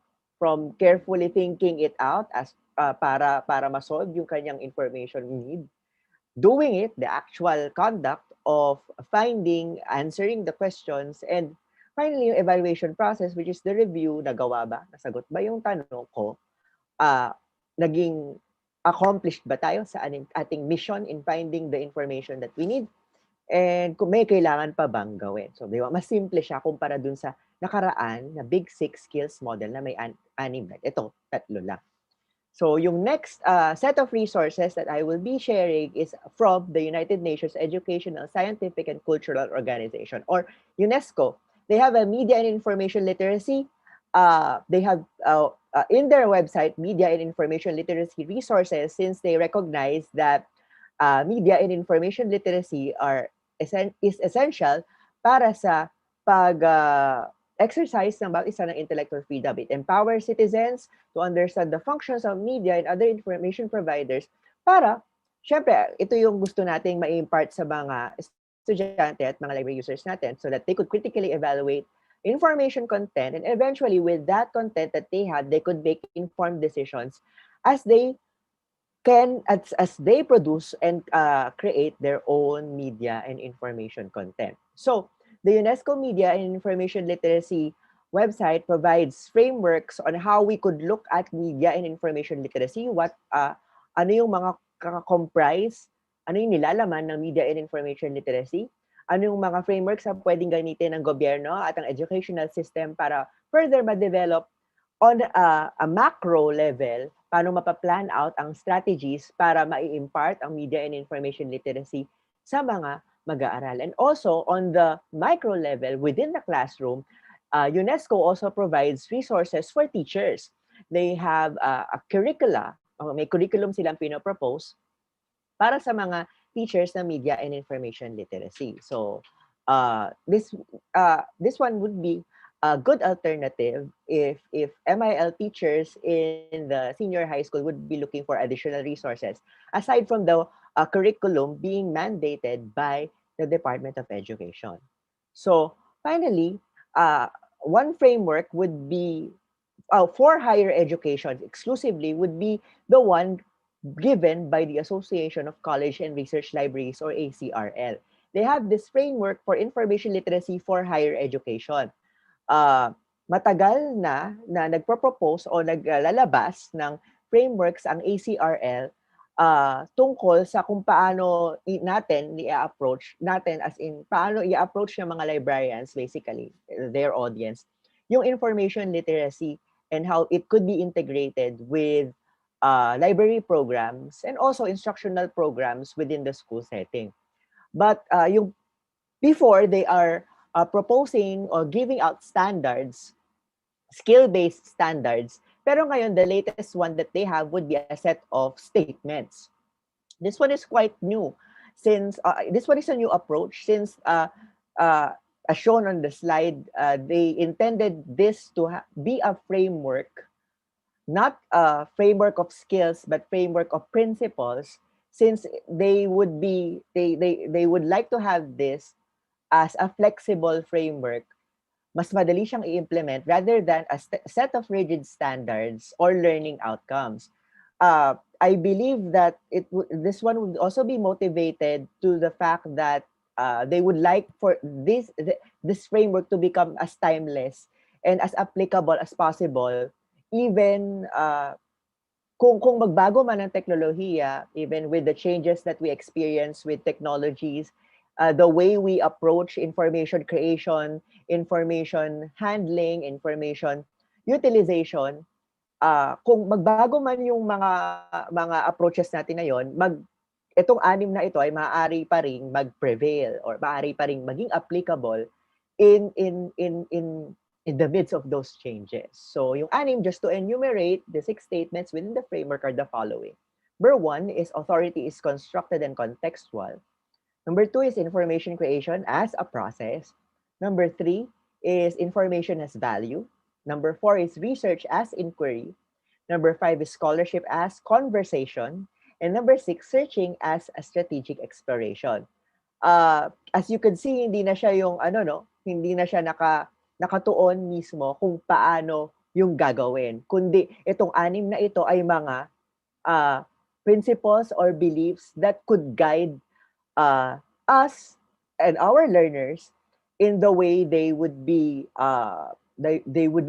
carefully thinking it out as para ma-solve yung kanyang information need, doing it, the actual conduct of finding, answering the questions, and finally yung evaluation process, which is the review, nagawa ba, nasagot ba yung tanong ko, naging accomplished ba tayo sa ating mission in finding the information that we need? And kung may kailangan pa bang gawin. So, di ba? Mas simple siya kumpara dun sa nakaraan na Big Six Skills model na may anim. Ito, tatlo lang. So, yung next set of resources that I will be sharing is from the United Nations Educational, Scientific, and Cultural Organization, or UNESCO. They have a media and information literacy. They have in their website media and information literacy resources, since they recognize that media and information literacy is essential para sa pag exercise ng bawat isa ng intellectual freedom. It empowers citizens to understand the functions of media and other information providers para, syempre, ito yung gusto nating ma-impart sa mga estudyante at mga library users natin so that they could critically evaluate information content, and eventually with that content that they had, they could make informed decisions as they produce and create their own media and information content. So, the UNESCO Media and Information Literacy website provides frameworks on how we could look at media and information literacy, ano yung mga comprise, ano yung nilalaman ng media and information literacy, ano yung mga frameworks na pwedeng gamitin ng gobyerno at ang educational system para further ma-develop on a macro level, paano mapaplan out ang strategies para ma-impart ang media and information literacy sa mga mag-aaral. And also, on the micro level, within the classroom, UNESCO also provides resources for teachers. They have a curricula, may curriculum silang pinopropose para sa mga teachers na media and information literacy. So, this one would be a good alternative if MIL teachers in the senior high school would be looking for additional resources aside from the curriculum being mandated by the Department of Education. So finally, one framework would be for higher education exclusively would be the one given by the Association of College and Research Libraries, or ACRL. They have this framework for information literacy for higher education. Matagal na nagpropose o naglalabas ng frameworks ang ACRL tungkol sa kung paano natin i-approach natin, as in paano i-approach ng mga librarians, basically their audience, yung information literacy and how it could be integrated with library programs and also instructional programs within the school setting. But yung before, they are proposing or giving out standards, skill-based standards. Pero ngayon, the latest one that they have would be a set of statements. This one is quite new, since this one is a new approach, since as shown on the slide, they intended this to be a framework not a framework of skills, but framework of principles, since they would like to have this as a flexible framework, mas madali siyang i-implement rather than a set of rigid standards or learning outcomes. I believe that this one would also be motivated to the fact that they would like for this framework to become as timeless and as applicable as possible, even kung magbago man ang teknolohiya, even with the changes that we experience with technologies, the way we approach information creation, information handling, information utilization, kung magbago man yung mga approaches natin ngayon, itong anim na ito ay maaari pa ring mag-prevail or maaari pa ring maging applicable in in in in in the midst of those changes. So yung anim, just to enumerate, the 6 statements within the framework are the following. Number 1 is authority is constructed and contextual. Number 2 is information creation as a process. Number 3 is information as value. Number 4 is research as inquiry. Number 5 is scholarship as conversation. And number 6, searching as a strategic exploration. As you can see, hindi na siya yung hindi na siya nakatuon mismo kung paano yung gagawin. Kundi itong anim na ito ay mga principles or beliefs that could guide us and our learners in the way they would be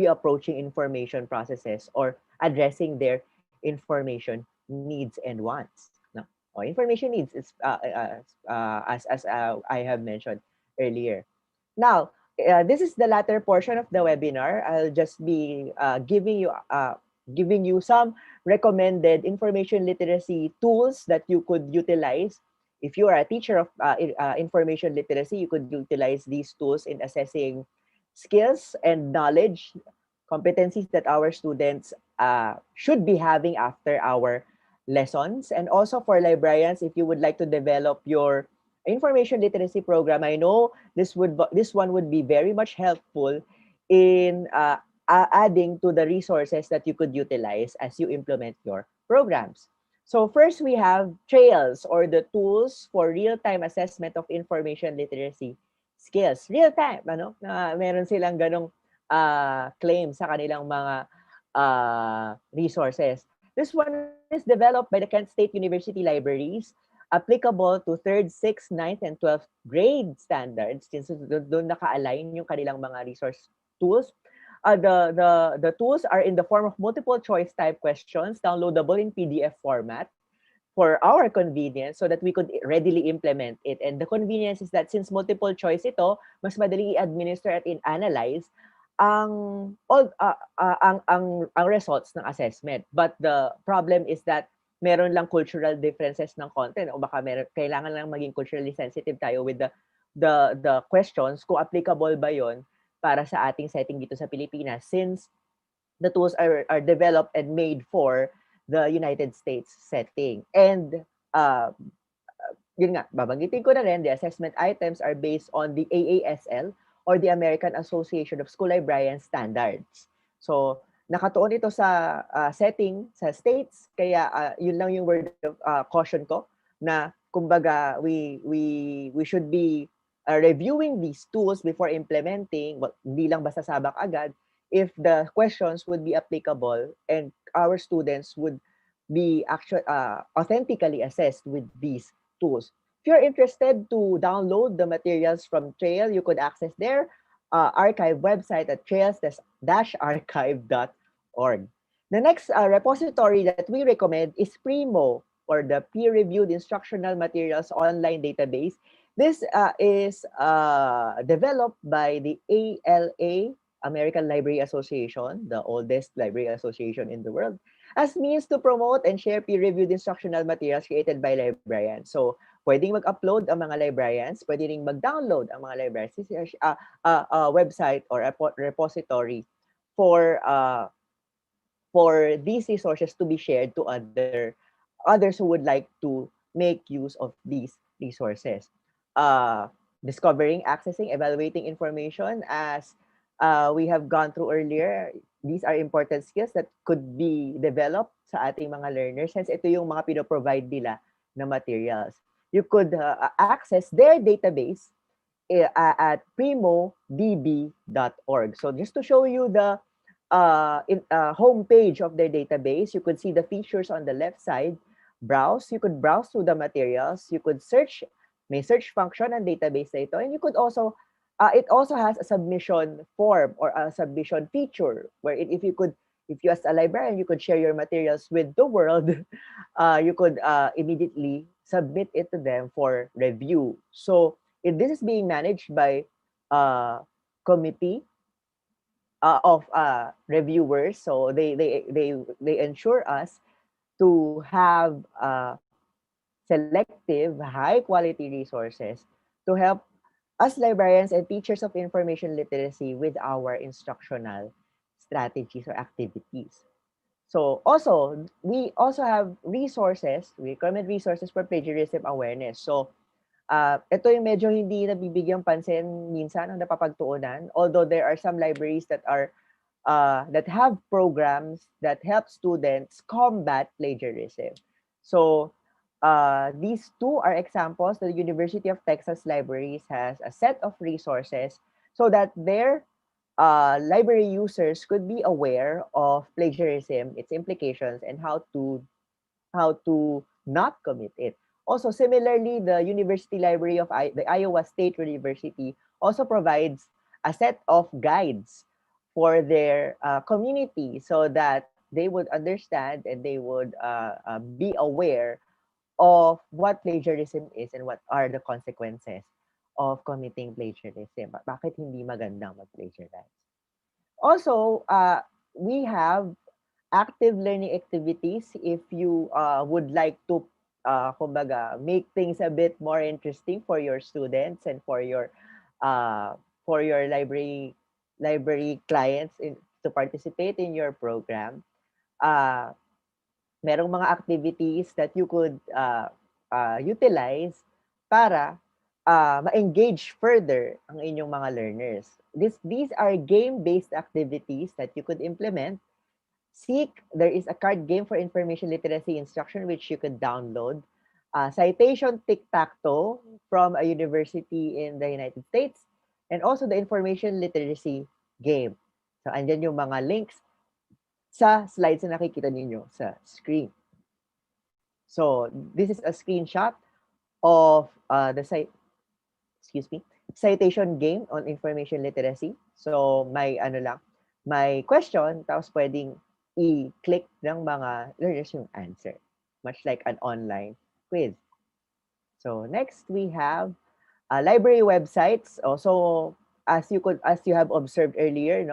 approaching information processes or addressing their information needs and wants. No? Information needs is as I have mentioned earlier. Now, this is the latter portion of the webinar. I'll just be giving you some recommended information literacy tools that you could utilize. If you are a teacher of information literacy, you could utilize these tools in assessing skills and knowledge, competencies that our students should be having after our lessons. And also for librarians, if you would like to develop your information literacy program, I know this one would be very much helpful in adding to the resources that you could utilize as you implement your programs. So first, we have trails or the tools for real-time assessment of information literacy skills. Real-time, meron silang ganong claim sa kanilang mga resources. This one is developed by the Kent State University Libraries, applicable to 3rd, 6th, 9th, and 12th grade standards, since doon naka-align yung kanilang mga resource tools. The tools are in the form of multiple choice type questions, downloadable in PDF format for our convenience so that we could readily implement it. And the convenience is that since multiple choice ito, mas madali i-administer at in-analyze ang results ng assessment. But the problem is that meron lang cultural differences ng content o baka kailangan lang maging culturally sensitive tayo with the questions kung applicable ba yon para sa ating setting dito sa Pilipinas, since the tools are developed and made for the United States setting. And yun nga, babanggitin ko na rin, the assessment items are based on the AASL or the American Association of School Librarian Standards. So, nakatuon ito sa setting sa states, kaya yun lang yung word of caution ko na kumbaga we should be reviewing these tools before implementing, hindi lang basta sabak agad, if the questions would be applicable and our students would be authentically assessed with these tools. If you're interested to download the materials from Trail, you could access their archive website at trails-archive.org. The next repository that we recommend is Primo, or the Peer-Reviewed Instructional Materials Online Database. This is developed by the ALA, American Library Association, the oldest library association in the world, as means to promote and share peer-reviewed instructional materials created by librarians. So, pwedeng mag-upload ang mga librarians, pwede ring mag-download ang mga librarians. This is a website or a repository for these resources to be shared to others who would like to make use of these resources. Discovering, accessing, evaluating information as we have gone through earlier, these are important skills that could be developed sa ating mga learners since ito yung mga pinoprovide nila na materials. You could access their database at primodb.org. So just to show you the homepage of their database, you could see the features on the left side. Browse, you could browse through the materials. You could search, may search function ang database na ito. And you could also, it also has a submission form or a submission feature where if you as a librarian, you could share your materials with the world, you could immediately submit it to them for review. So this is being managed by a committee of reviewers. So they ensure us to have selective, high quality resources to help us librarians and teachers of information literacy with our instructional strategies or activities. So also, we also have resources, we recommend resources for plagiarism awareness. So ito yung medyo hindi nabibigyang pansin minsan ang napapagtuunan, although there are some libraries that have programs that help students combat plagiarism. So these two are examples. The University of Texas Libraries has a set of resources so that their library users could be aware of plagiarism, its implications, and how to not commit it. Also, similarly, the University Library of the Iowa State University also provides a set of guides for their community so that they would understand and they would be aware of what plagiarism is and what are the consequences of committing plagiarism. Bakit hindi magandang mag-plagiarize? Also, we have active learning activities if you would like to kumbaga, make things a bit more interesting for your students and for your library clients to participate in your program. Merong mga activities that you could utilize para ma-engage further ang inyong mga learners. These are game-based activities that you could implement. Seek, there is a card game for information literacy instruction which you could download. Citation tic-tac-toe from a university in the United States. And also the information literacy game. So, andyan yung mga links sa slides na nakikita ninyo sa screen. So, this is a screenshot of the citation game on information literacy. So, may question, tapos pwedeng i-click ng mga learners yung answer, much like an online quiz. So, next we have library websites. Also, as you have observed earlier,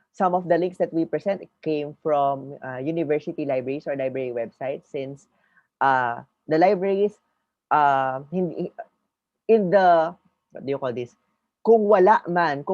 some of the links that we present came from university libraries or library websites since the libraries in the what do you call this? Kung wala mang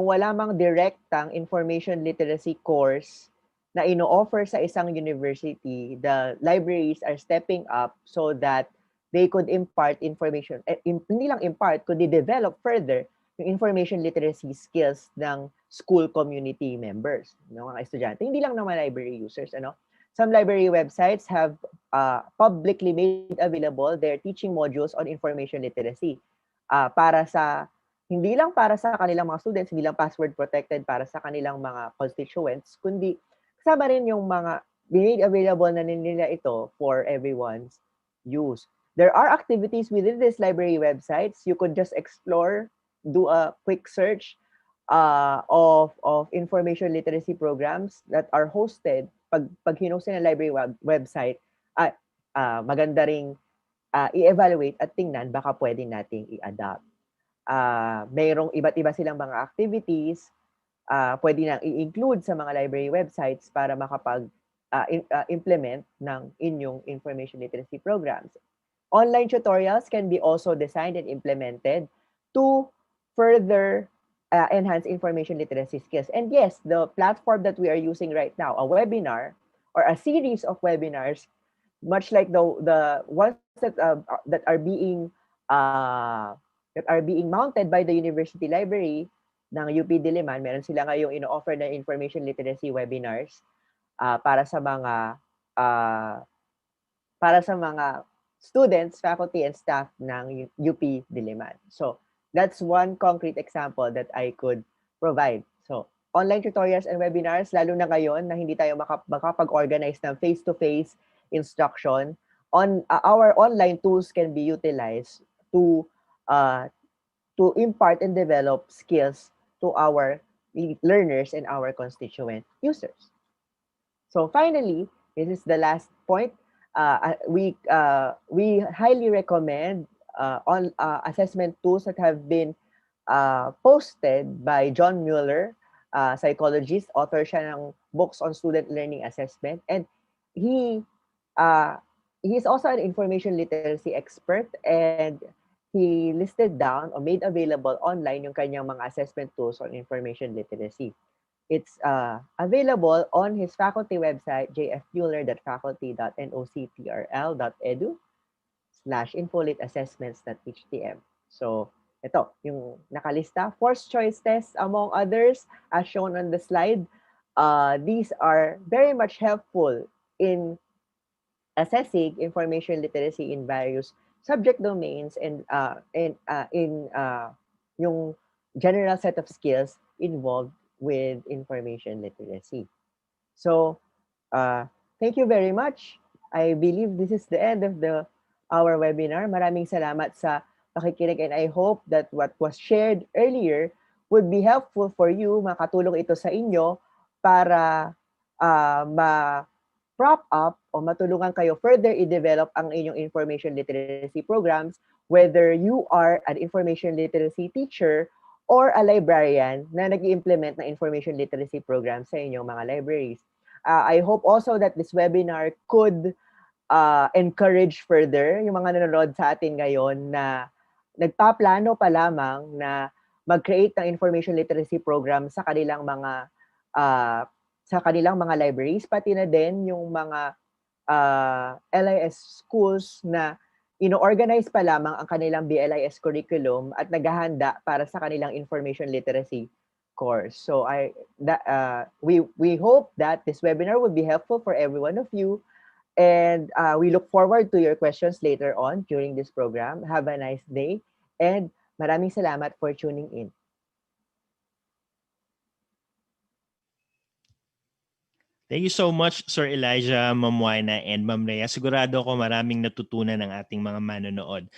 direktang information literacy course na ino-offer sa isang university, the libraries are stepping up so that they could impart information, hindi lang impart, kundi develop further yung information literacy skills ng school community members, mga estudyante. Hindi lang naman library users, Some library websites have publicly made available their teaching modules on information literacy. Hindi lang para sa kanilang mga students, hindi lang password protected para sa kanilang mga constituents, kundi kasama rin yung mga made available na nila ito for everyone's use. There are activities within these library websites. You could just explore, do a quick search of information literacy programs that are hosted. Pag hinost na library website, maganda ring i-evaluate at tingnan baka pwede nating i-adapt. Mayroong iba't iba silang mga activities, pwede nang i-include sa mga library websites para makapag-implement ng inyong information literacy programs. Online tutorials can be also designed and implemented to further enhance information literacy skills. And yes, the platform that we are using right now, a webinar or a series of webinars, much like the ones that are being mounted by the university library, ng UP Diliman, meron sila ngayong ino-offer na information literacy webinars para sa mga ah, students, faculty, and staff ng UP Diliman. So, that's one concrete example that I could provide. So, online tutorials and webinars, lalo na ngayon na hindi tayo makapag-organize ng face-to-face instruction, our online tools can be utilized to uh, impart and develop skills to our learners and our constituent users. So finally, this is the last point. We highly recommend on assessment tools that have been posted by John Mueller, psychologist, author siya ng books on student learning assessment, and he uh, he is also an information literacy expert, and he listed down or made available online yung kanyang mga assessment tools on information literacy. It's available on his faculty website, jfmueller.faculty.noctrl.edu/infolitassessments.htm. So, ito, yung nakalista, forced choice tests, among others, as shown on the slide. These are very much helpful in assessing information literacy in various subject domains and in yung general set of skills involved with information literacy. So, uh, thank you very much. I believe this is the end of our webinar. Maraming salamat sa pakikinig, and I hope that what was shared earlier would be helpful for you, makatulong ito sa inyo para prop up o matulungan kayo further i-develop ang inyong information literacy programs, whether you are an information literacy teacher or a librarian na nag-implement ng information literacy program sa inyong mga libraries. I hope also that this webinar could encourage further yung mga nanonood sa atin ngayon na nagpaplano pa lamang na mag-create ng information literacy program sa kanilang mga libraries, pati na din yung mga LIS schools na ino-organize pa lamang ang kanilang BLIS curriculum at naghahanda para sa kanilang information literacy course. So we hope that this webinar will be helpful for every one of you, and we look forward to your questions later on during this program. Have a nice day, and maraming salamat for tuning in. Thank you so much, Sir Elijah, Ma'am Waina, and Ma'am Rhea. Sigurado ako maraming natutunan ng ating mga manonood.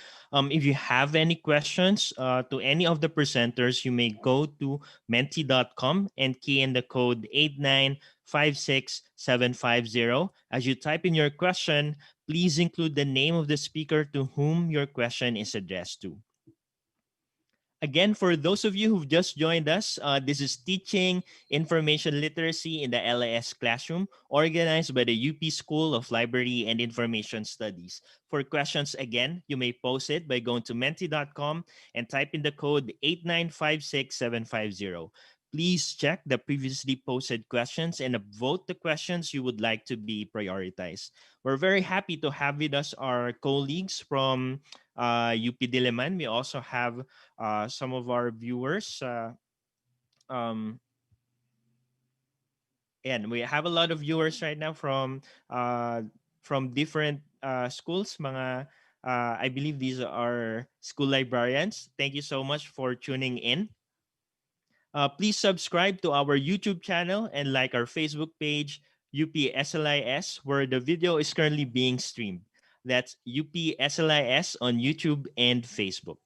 If you have any questions to any of the presenters, you may go to menti.com and key in the code 8956750. As you type in your question, please include the name of the speaker to whom your question is addressed to. Again, for those of you who've just joined us, this is Teaching Information Literacy in the LIS Classroom, organized by the UP School of Library and Information Studies. For questions, again, you may post it by going to menti.com and type in the code 8956750. Please check the previously posted questions and vote the questions you would like to be prioritized. We're very happy to have with us our colleagues from UP Diliman. We also have some of our viewers. And we have a lot of viewers right now from different schools. I believe these are school librarians. Thank you so much for tuning in. Please subscribe to our YouTube channel and like our Facebook page, UPSLIS, where the video is currently being streamed. That's UPSLIS on YouTube and Facebook.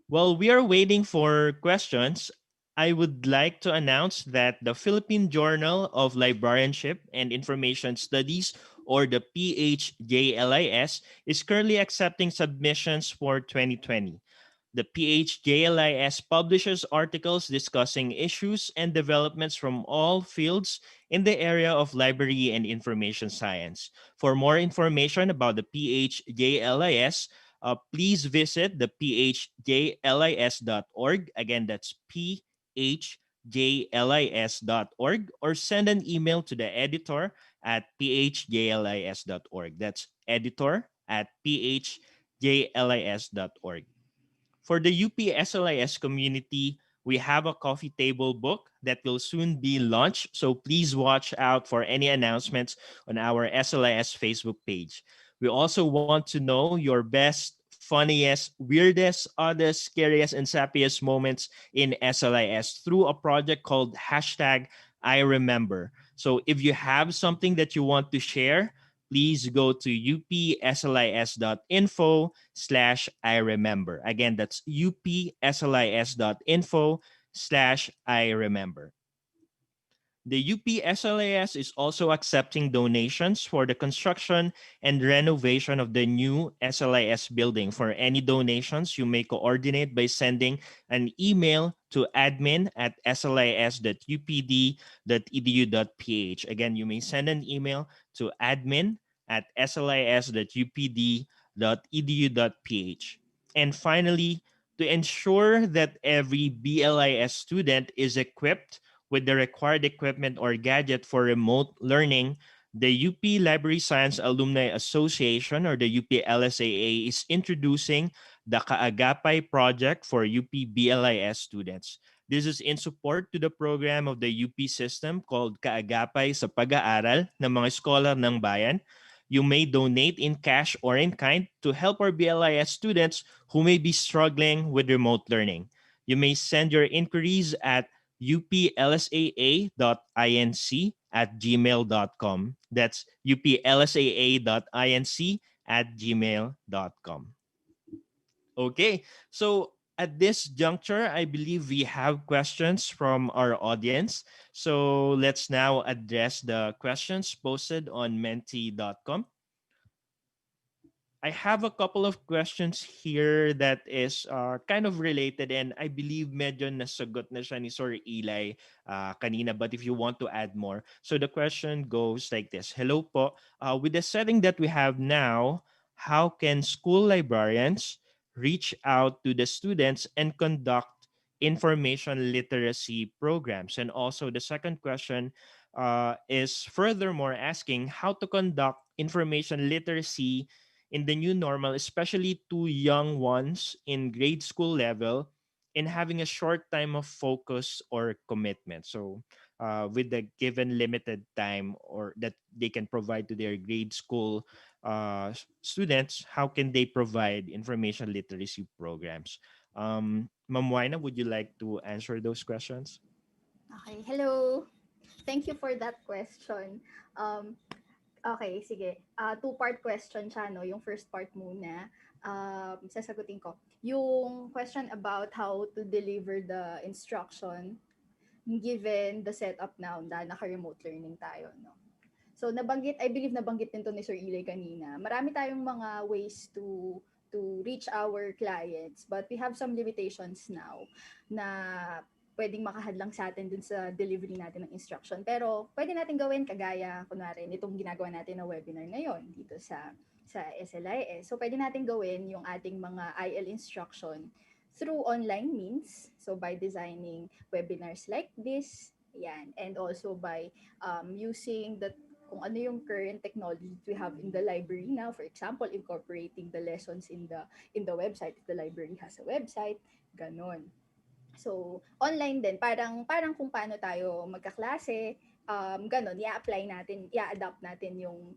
While we are waiting for questions, I would like to announce that the Philippine Journal of Librarianship and Information Studies, or the PHJLIS, is currently accepting submissions for 2020. The PHJLIS publishes articles discussing issues and developments from all fields in the area of library and information science. For more information about the PHJLIS, please visit the phjlis.org. Again, that's phjlis.org, or send an email to the editor at phjlis.org. That's editor at phjlis.org. For the UP SLIS community, we have a coffee table book that will soon be launched. So please watch out for any announcements on our SLIS Facebook page. We also want to know your best, funniest, weirdest, oddest, scariest, and sappiest moments in SLIS through a project called hashtag I Remember. So if you have something that you want to share, please go to upslis.info slash I remember. Again, that's upslis.info slash I remember. The UP SLAS is also accepting donations for the construction and renovation of the new SLAS building. For any donations, you may coordinate by sending an email to admin@slis.upd.edu.ph. Again, you may send an email to admin@slis.upd.edu.ph. And finally, to ensure that every BLIS student is equipped with the required equipment or gadget for remote learning, the UP Library Science Alumni Association, or the UP LSAA, is introducing the Kaagapay project for UP BLIS students. This is in support to the program of the UP system called Kaagapay sa Pag-aaral ng mga scholar ng bayan. You may donate in cash or in kind to help our BLIS students who may be struggling with remote learning. You may send your inquiries at uplsaa.inc@gmail.com. That's uplsaa.inc@gmail.com. Okay, so at this juncture, I believe we have questions from our audience. So let's now address the questions posted on menti.com. I have a couple of questions here that is kind of related, and I believe medyo nasagot na siya ni Sir Eli kanina, but if you want to add more. So the question goes like this. Hello po. With the setting that we have now, how can school librarians reach out to the students and conduct information literacy programs? And also the second question is furthermore asking how to conduct information literacy in the new normal, especially to young ones in grade school level, in having a short time of focus or commitment. So, with the given limited time or that they can provide to their grade school students, how can they provide information literacy programs? Ma'am Waina, would you like to answer those questions? Okay, hello. Thank you for that question. Okay, sige. Two-part question siya, no? Yung first part muna, sasagutin ko. Yung question about how to deliver the instruction given the setup now dahil naka-remote learning tayo, no? So I believe nabanggit din to ni Sir Eli kanina. Marami tayong mga ways to reach our clients, but we have some limitations now na pwedeng makahadlang sa atin dun sa delivery natin ng instruction. Pero pwede natin gawin kagaya, kunwari, nitong ginagawa natin na webinar ngayon dito sa SLIS. So pwede natin gawin yung ating mga IL instruction through online means. So by designing webinars like this, yan, and also by using the kung ano yung current technology we have in the library now. For example, incorporating the lessons in the website if the library has a website, ganon. So, online din, parang kung paano tayo magkaklase, ganon, i-apply natin, i-adapt natin yung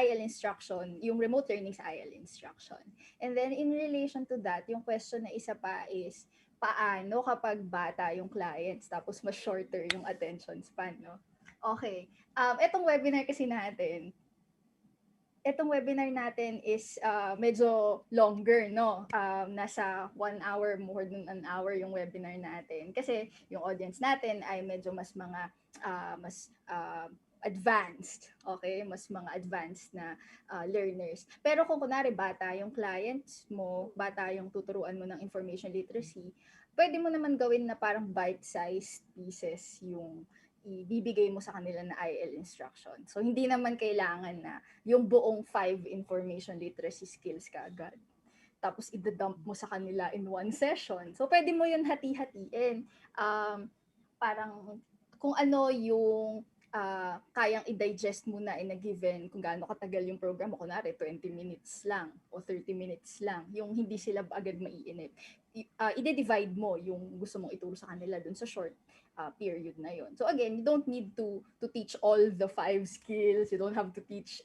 IL instruction, yung remote learning sa IL instruction. And then, in relation to that, yung question na isa pa is, paano kapag bata yung clients, tapos mas shorter yung attention span, no? Okay. Etong webinar kasi natin, is medyo longer, no? Nasa 1 hour, more than an hour yung webinar natin. Kasi yung audience natin ay medyo mas mga advanced, okay? Mas mga advanced na learners. Pero kung kunwari bata yung clients mo, bata yung tuturuan mo ng information literacy, pwede mo naman gawin na parang bite-sized pieces yung ibibigay mo sa kanila na IL instruction. So, hindi naman kailangan na yung buong 5 information literacy skills kaagad. Tapos, idadump mo sa kanila in one session. So, pwede mo yun hati-hatiin. Parang kung ano yung kayang i-digest muna in a given kung gaano katagal yung program mo. Kunwari, 20 minutes lang o 30 minutes lang. Yung hindi sila agad maiinip. I-divide mo yung gusto mong ituro sa kanila dun sa short period na yon. So again, you don't need to teach all the 5 skills. You don't have to teach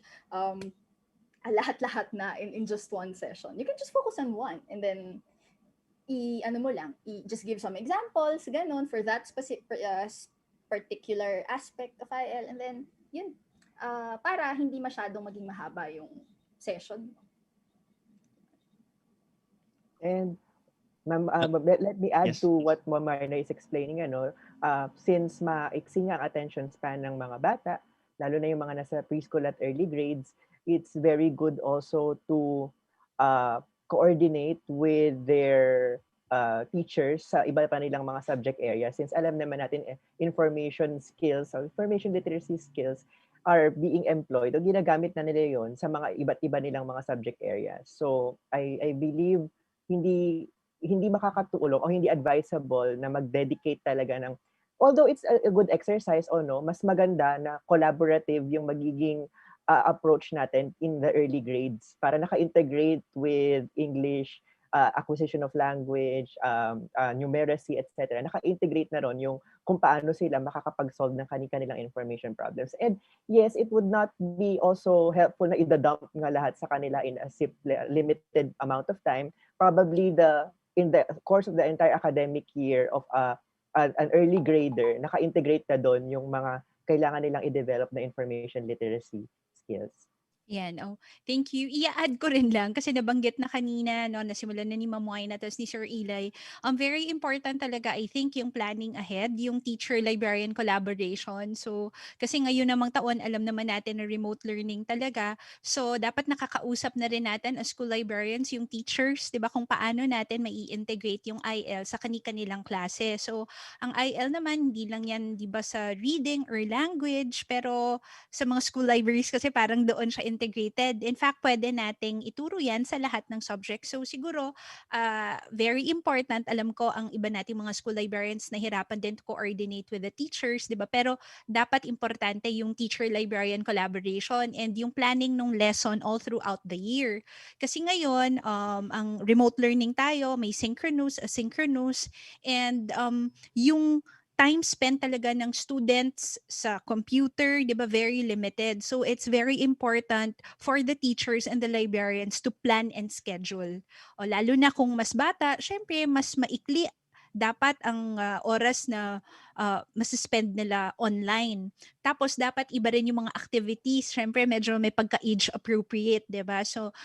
lahat-lahat na in just one session. You can just focus on one and then ano mo lang, just give some examples, ganun, for that particular aspect of IL, and then, yun, para hindi masyadong maging mahaba yung session. And ma'am, Uh, let me add yes. to what Ma'am Marna is explaining. Since maiksi nga ang attention span ng mga bata, lalo na yung mga nasa preschool at early grades, it's very good also to coordinate with their teachers sa iba pa nilang mga subject areas. Since alam naman natin information skills or information literacy skills are being employed o ginagamit na nila yon sa mga iba't iba nilang mga subject areas. So I believe hindi hindi makakatulong o hindi advisable na mag-dedicate talaga ng, although it's a good exercise o no, mas maganda na collaborative yung magiging approach natin in the early grades para naka-integrate with English, acquisition of language, numeracy, etc. Naka-integrate na ron yung kung paano sila makakapag-solve ng kanilang information problems. And yes, it would not be also helpful na i-dump nga lahat sa kanila in a limited amount of time. Probably in the course of the entire academic year of an early grader, naka-integrate na doon yung mga kailangan nilang i-develop na information literacy skills. Yan, oh, thank you. Ia-add ko rin lang kasi nabanggit na kanina, no, nasimulan na ni Ma'am Wina tapos ni Sir Eli. Very important talaga, I think, yung planning ahead, yung teacher-librarian collaboration. So, kasi ngayon namang taon, alam naman natin na remote learning talaga. So, dapat nakakausap na rin natin as school librarians, yung teachers, di ba, kung paano natin mai-integrate yung IL sa kanilang klase. So, ang IL naman, hindi lang yan, di ba, sa reading or language, pero sa mga school libraries kasi parang doon siya integrated. In fact, pwede nating ituro yan sa lahat ng subjects. So siguro, very important, alam ko ang iba nating mga school librarians nahirapan din to coordinate with the teachers, di ba? Pero dapat importante yung teacher-librarian collaboration and yung planning ng lesson all throughout the year. Kasi ngayon, ang remote learning tayo, may synchronous, asynchronous, and yung time spent talaga ng students sa computer, 'di ba, very limited. So it's very important for the teachers and the librarians to plan and schedule. O lalo na kung mas bata, syempre mas maikli dapat ang oras na mas-spend nila online. Tapos dapat iba rin yung mga activities. Syempre medyo may pagka-age appropriate, 'di ba? So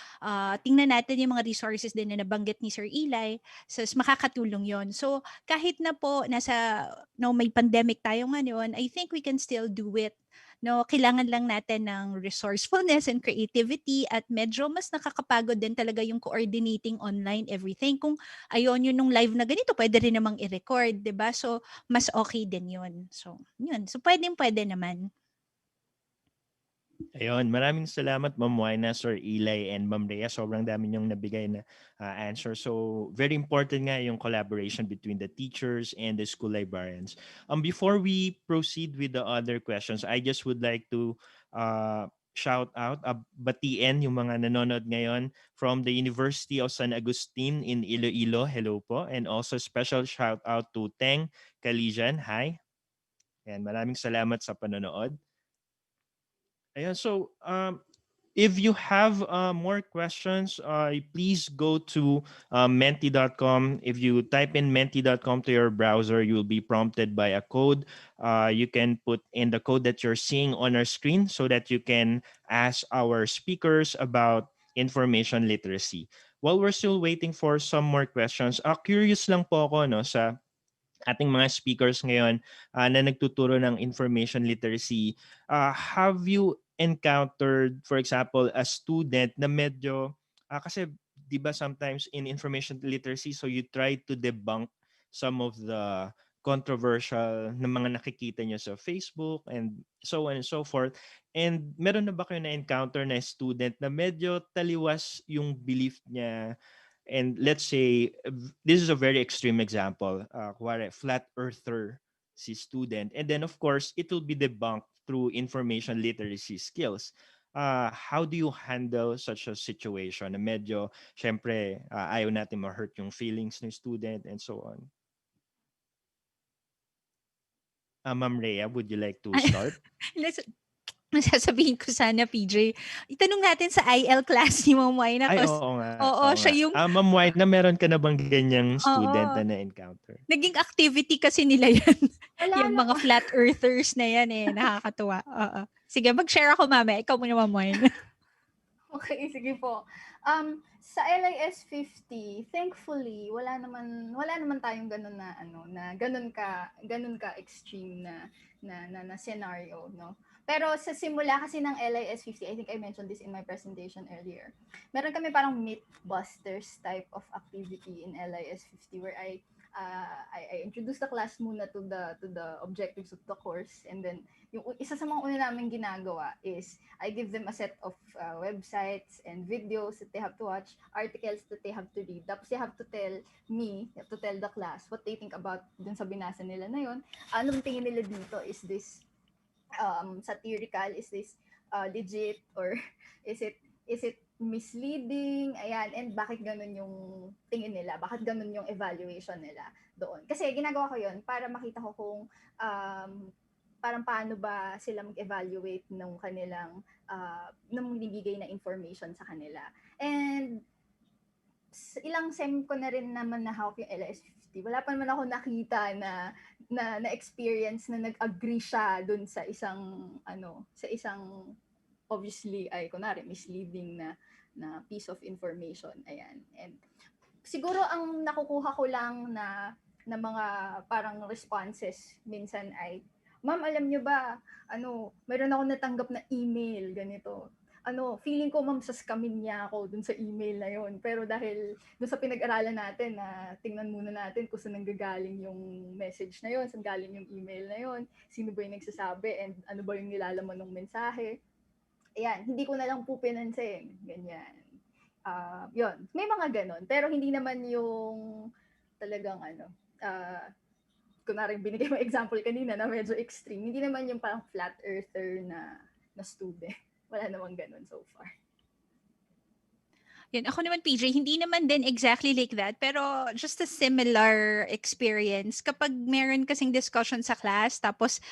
tingnan natin yung mga resources din na nabanggit ni Sir Eli. So makakatulong 'yon. So kahit na po nasa no may pandemic tayo ngayon, I think we can still do it. No, kailangan lang natin ng resourcefulness and creativity at medyo mas nakakapagod din talaga yung coordinating online everything. Kung ayon yun nung live na ganito, pwede rin namang i-record, 'di ba? So mas okay din yun. So, yun. So pwedeng-pwede naman. Ayun, maraming salamat Ma'am Wina, Sir Eli, and Ma'am Rhea. Sobrang dami niyong nabigay na answer. So, very important nga yung collaboration between the teachers and the school librarians. Before we proceed with the other questions, I just would like to shout out, batiin yung mga nanonood ngayon from the University of San Agustin in Iloilo. Hello po. And also special shout out to Teng Kalijan. Hi. And maraming salamat sa panonood. Ayan, so if you have more questions, please go to menti.com. If you type in menti.com to your browser, you'll be prompted by a code. You can put in the code that you're seeing on our screen so that you can ask our speakers about information literacy. While we're still waiting for some more questions, curious lang po ako no, sa ating mga speakers ngayon na nagtuturo ng information literacy, have you encountered, for example, a student na medyo, kasi di ba sometimes in information literacy, so you try to debunk some of the controversial na mga nakikita nyo sa Facebook and so on and so forth. And meron na ba kayo na-encounter na student na medyo taliwas yung belief niya. And let's say, this is a very extreme example, kuwari, flat earther si student. And then, of course, it will be debunked through information literacy skills. How do you handle such a situation na medyo, syempre, ayaw natin ma-hurt yung feelings ng student and so on? Ma'am Rhea, would you like to start? Sasabihin ko sana, PJ, itanong natin sa IL class ni Ma'am Wina Ay, kasi, oo nga. oo, Oo nga. siya yung, Ma'am White, na meron ka na bang ganyang student oo, na na-encounter? naging activity kasi nila yan. Wala Yung mga naman. flat earthers na yan nakakatuwa. Oo. Sige, mag-share ako mamaya. Ikaw muna, Ma'am Wina. Okay, sige po. Sa LIS 50, thankfully, wala naman tayong ganun na ano, na ganun ka extreme na scenario, no. Pero sa simula kasi ng LIS 50, I think I mentioned this in my presentation earlier. Meron kami parang mythbusters type of activity in LIS 50 where I introduce the class muna to the objectives of the course, and then yung isa sa mga una namin ginagawa is I give them a set of websites and videos that they have to watch, articles that they have to read. Tapos they have to tell the class what they think about dun sa binasa nila na yun. Anong tingin nila dito? Is this satirical? Is this legit? Or is it misleading? Ayan. And bakit ganun yung tingin nila? Bakit ganun yung evaluation nila doon? Kasi ginagawa ko yun para makita ko kung parang paano ba sila mag-evaluate ng kanilang ng binibigay na information sa kanila. And ilang sem ko na rin naman na hawak yung LS50. Wala pa naman ako nakita na experience na nag-agree siya dun sa isang obviously ay kunwari misleading na piece of information. Ayan. And siguro ang nakukuha ko lang na mga parang responses minsan ay, "Ma'am, alam niyo ba, mayroon ako natanggap na email ganito. Feeling ko ma'am scamin niya ako dun sa email na yon. Pero dahil dun sa pinag-aralan natin na tingnan muna natin kung saan nanggagaling yung message na yon, saan galing yung email na yon, sino ba yung nagsasabi, and ano ba yung nilalaman ng mensahe. Ayan, hindi ko na lang po pinansin. Ganyan. Yun, may mga ganon. Pero hindi naman yung talagang kunwari binigay mo example kanina na medyo extreme, hindi naman yung parang flat earther na student. Wala namang ganun so far. Yun, ako naman, PJ, hindi naman din exactly like that, pero just a similar experience. Kapag meron kasing discussion sa class, tapos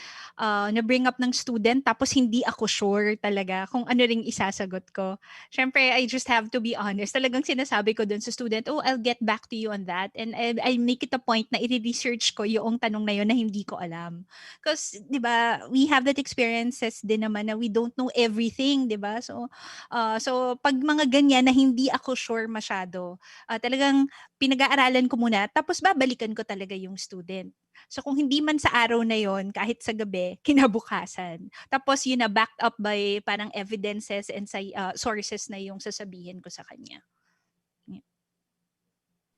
na-bring up ng student, tapos hindi ako sure talaga kung ano ring isasagot ko. Syempre, I just have to be honest. Talagang sinasabi ko dun sa student, oh, I'll get back to you on that. And I make it a point na i-research ko yung tanong na yun na hindi ko alam. Because, di ba, we have that experiences din naman na we don't know everything, di ba? So pag mga ganyan na hindi ako sure masyado, talagang pinag-aaralan ko muna tapos babalikan ko talaga yung student. So kung hindi man sa araw na yon, kahit sa gabi, kinabukasan. Tapos yun na backed up by parang evidences and sources na yung sasabihin ko sa kanya.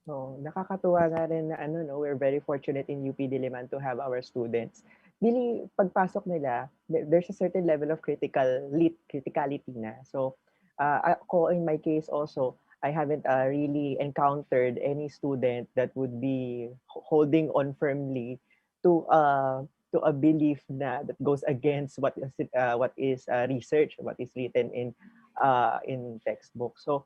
So, nakakatuwa nga rin na we're very fortunate in UP Diliman to have our students. Really, pagpasok nila, there's a certain level of criticality na. So, ako in my case also, I haven't really encountered any student that would be holding on firmly to a belief that goes against what is research, what is written in textbook. So,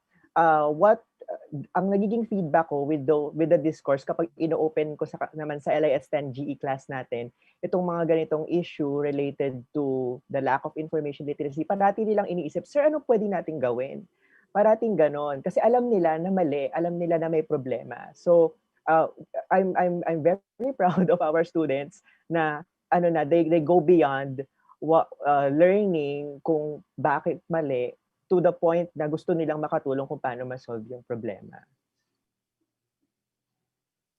ang nagiging feedback ko with the discourse kapag ino-open ko naman sa LIS 10 GE class natin, itong mga ganitong issue related to the lack of information literacy, parati nilang iniisip, sir, ano pwede nating gawin? Parating ganon. Kasi alam nila na mali, alam nila na may problema. So, I'm very proud of our students na they go beyond learning kung bakit mali to the point na gusto nilang makatulong kung paano ma-solve yung problema.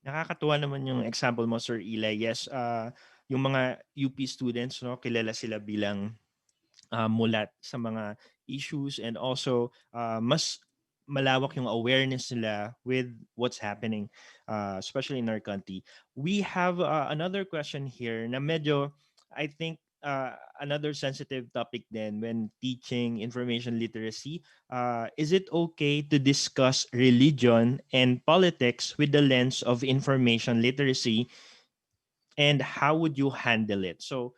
Nakakatuwa naman yung example mo, Sir Eli. Yes, yung mga UP students, no, kilala sila bilang mulat sa mga issues, and also mas malawak yung awareness nila with what's happening, especially in our country. We have another question here na medyo, I think, another sensitive topic then when teaching information literacy. Is it okay to discuss religion and politics with the lens of information literacy, and how would you handle it? So,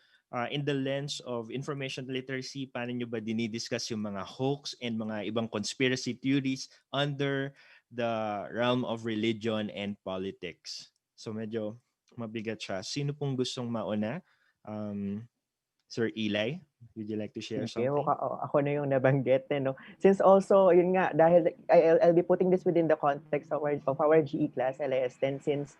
in the lens of information literacy, paano nyo ba dinidiscuss yung mga hoax and mga ibang conspiracy theories under the realm of religion and politics? So medyo mabigat siya. Sino pong gustong mauna? Um, Sir Eli, would you like to share Sige, something? ako na yung nabanggit, no? Since also, yun nga, dahil I'll be putting this within the context of our GE class, LIS 10, since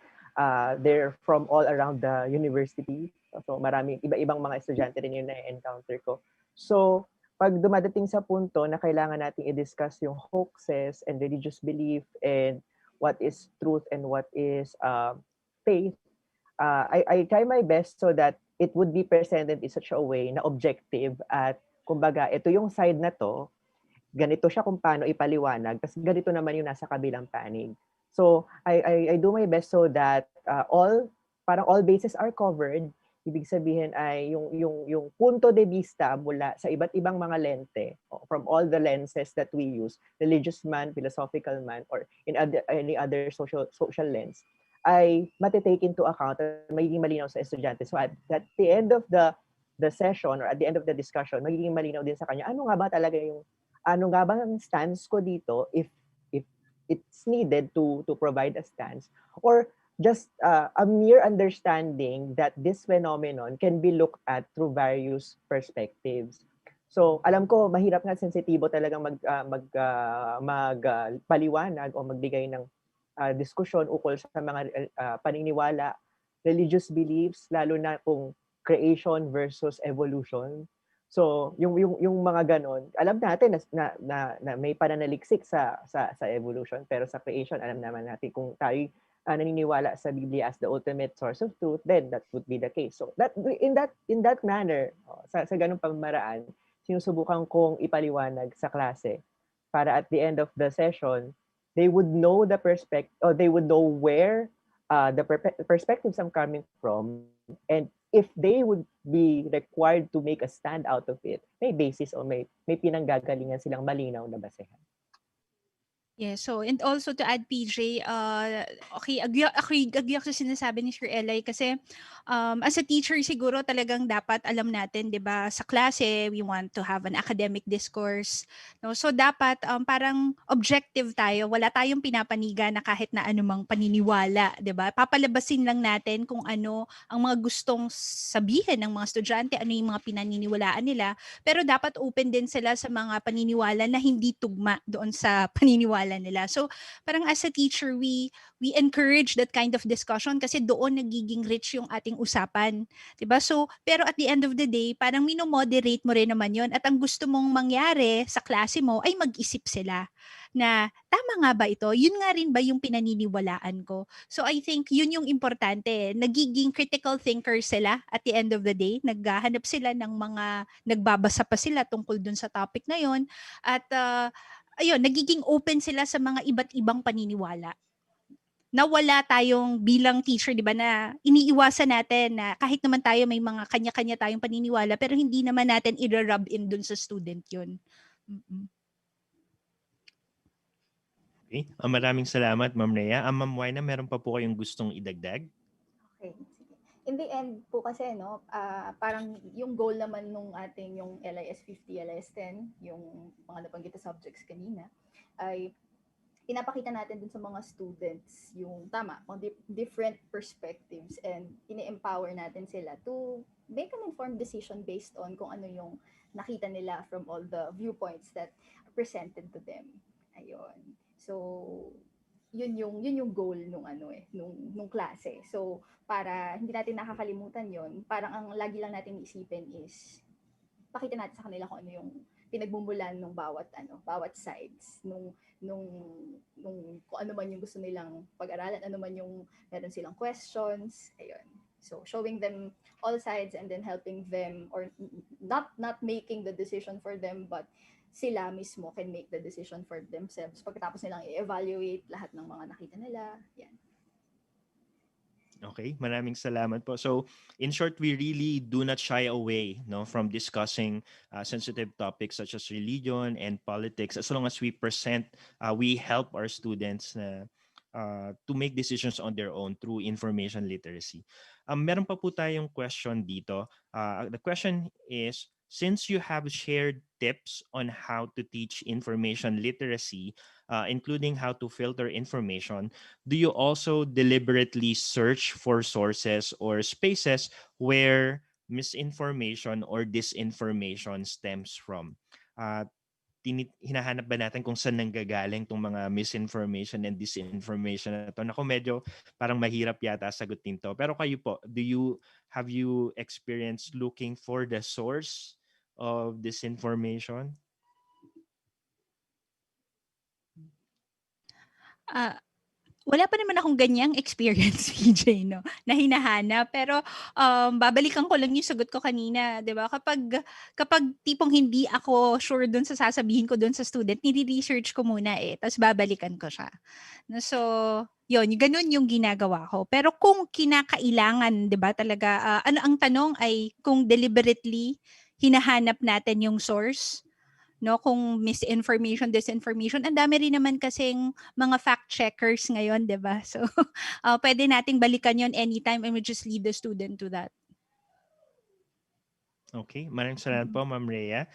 they're from all around the university. So marami, iba-ibang mga estudyante rin yung na-encounter ko. So, pag dumadating sa punto na kailangan nating i-discuss yung hoaxes and religious belief and what is truth and what is faith, I try my best so that it would be presented in such a way na objective at kumbaga ito yung side na to, ganito siya kung paano ipaliwanag, tapos ganito naman yung nasa kabilang panig. So I do my best so that all bases are covered. Ibig sabihin ay yung punto de vista mula sa iba't ibang mga lente, from all the lenses that we use, religious man, philosophical man, or in any other social lens, ay matitake into account at magiging malinaw sa estudyante. So at the end of the session or at the end of the discussion, magiging malinaw din sa kanya, ano nga ba ang stance ko dito if it's needed to provide a stance, or just a mere understanding that this phenomenon can be looked at through various perspectives. So alam ko mahirap nga, sensitibo talagang paliwanag o magbigay ng diskusyon ukol sa mga paniniwala, religious beliefs, lalo na kung creation versus evolution. So, yung mga ganon, alam natin na may pananaliksik sa evolution, pero sa creation, alam naman natin kung tayo naniniwala sa Biblia as the ultimate source of truth, then that would be the case. So, in that manner, sa ganung pamamaraan, sinusubukan kong ipaliwanag sa klase para at the end of the session, they would know the perspective, or they would know where the perspectives I'm coming from, and if they would be required to make a stand out of it, may basis o may pinanggagalingan silang malinaw na basehan. Yeah, so and also to add PJ, okay, agree ako sa sinasabi ni Sir Eli kasi as a teacher siguro talagang dapat alam natin, 'di ba, sa klase we want to have an academic discourse. No? So dapat parang objective tayo, wala tayong pinapaniga na kahit na anumang paniniwala, 'di ba? Papalabasin lang natin kung ano ang mga gustong sabihin ng mga estudyante, ano yung mga pinaniniwalaan nila, pero dapat open din sila sa mga paniniwala na hindi tugma doon sa paniniwala nila. So, parang as a teacher, we encourage that kind of discussion kasi doon nagiging rich yung ating usapan. 'Di ba? So, pero at the end of the day, parang mino-moderate mo rin naman 'yon at ang gusto mong mangyari sa klase mo ay mag-isip sila na tama nga ba ito? Yun nga rin ba yung pinaniniwalaan ko? So I think yun yung importante. Nagiging critical thinker sila at the end of the day. Naghahanap sila ng mga, nagbabasa pa sila tungkol dun sa topic na yun. At ayun, nagiging open sila sa mga iba't ibang paniniwala. Na wala tayong bilang teacher, di ba, na iniiwasan natin na kahit naman tayo may mga kanya-kanya tayong paniniwala, pero hindi naman natin i-rub in dun sa student yun. Mm-mm. Okay. Maraming salamat, Ma'am Rhea. Ma'am Wina, meron pa po kayong gustong idagdag? Okay, sige. In the end po kasi, no, parang yung goal naman nung ating yung LIS 50, LIS 10, yung mga nabanggit na subjects kanina, ay pinapakita natin dun sa mga students yung tama, mga different perspectives, and ini-empower natin sila to make an informed decision based on kung ano yung nakita nila from all the viewpoints that are presented to them. Ayun. So, yun yung goal nung klase. So, para hindi natin nakakalimutan yon, parang ang lagi lang natin isipin is pakita natin sa kanila kung ano yung pinagmumulan ng bawat sides nung kung ano man yung gusto nilang pag-aralan, ano man yung meron silang questions, ayun. So showing them all sides and then helping them, or not making the decision for them, but sila mismo can make the decision for themselves pagkatapos nilang i-evaluate lahat ng mga nakita nila. Yan. Okay, maraming salamat po. So, in short, we really do not shy away, no, from discussing sensitive topics such as religion and politics, as long as we help our students na to make decisions on their own through information literacy. Meron pa po tayong question dito. The question is, since you have shared tips on how to teach information literacy, including how to filter information, do you also deliberately search for sources or spaces where misinformation or disinformation stems from? Uh, Hinahanap ba natin kung saan nanggagaling tong mga misinformation and disinformation na to? Naku, medyo parang mahirap yata sagutin to. Pero kayo po, have you experienced looking for the source of disinformation? Ah, wala pa naman akong ganyang experience, PJ, no, na hinahanap. Pero babalikan ko lang yung sagot ko kanina, 'di ba? Kapag tipong hindi ako sure dun sa sasabihin ko dun sa student, nire-research ko muna eh, tapos babalikan ko siya. No, so, yun, ganun yung ginagawa ko. Pero kung kinakailangan, 'di ba, talaga ano ang tanong ay kung deliberately hinahanap natin yung source, no, kung misinformation, disinformation, ang dami rin naman kasing mga fact checkers ngayon, 'di ba? So pwede nating balikan yon anytime and we just leave the student to that. Okay, maraming salamat po, Ma'am Rhea.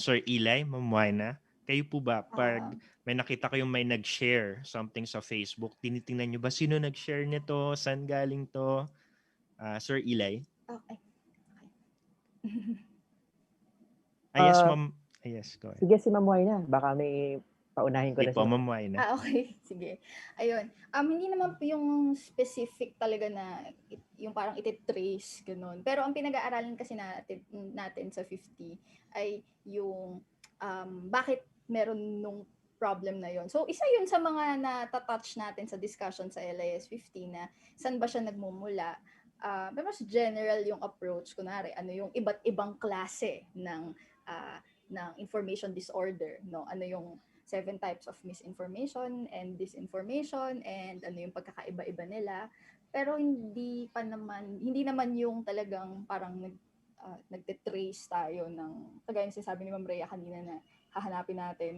Sir Eli, Ma'am Wina, kayo po ba, pag Ah, may nakita kayong may nag-share something sa Facebook, tinitingnan nyo ba sino nag-share nito? Saan galing to? Sir Eli? okay. Yes, Ah, Ma'am. Yes, go ahead. sige si Ma'am na. Baka may paunahin ko Di na si po, Ma'am. Ma'am Wina. Okay. Sige. Ayun. Hindi naman po yung specific talaga na yung parang iti-trace, ganun. Pero ang pinag-aaralan kasi natin sa 50 ay yung bakit meron nung problem na yon. So, isa yun sa mga natatouch natin sa discussion sa LIS 50 na saan ba siya nagmumula. Pero mas general yung approach. Kunwari, ano yung iba't ibang klase ng information disorder, no? Ano yung 7 types of misinformation and disinformation and ano yung pagkakaiba-iba nila. Pero hindi naman yung talagang parang nagte-trace tayo ng kagaya yung sinasabi ni Ma'am Rhea kanina na hahanapin natin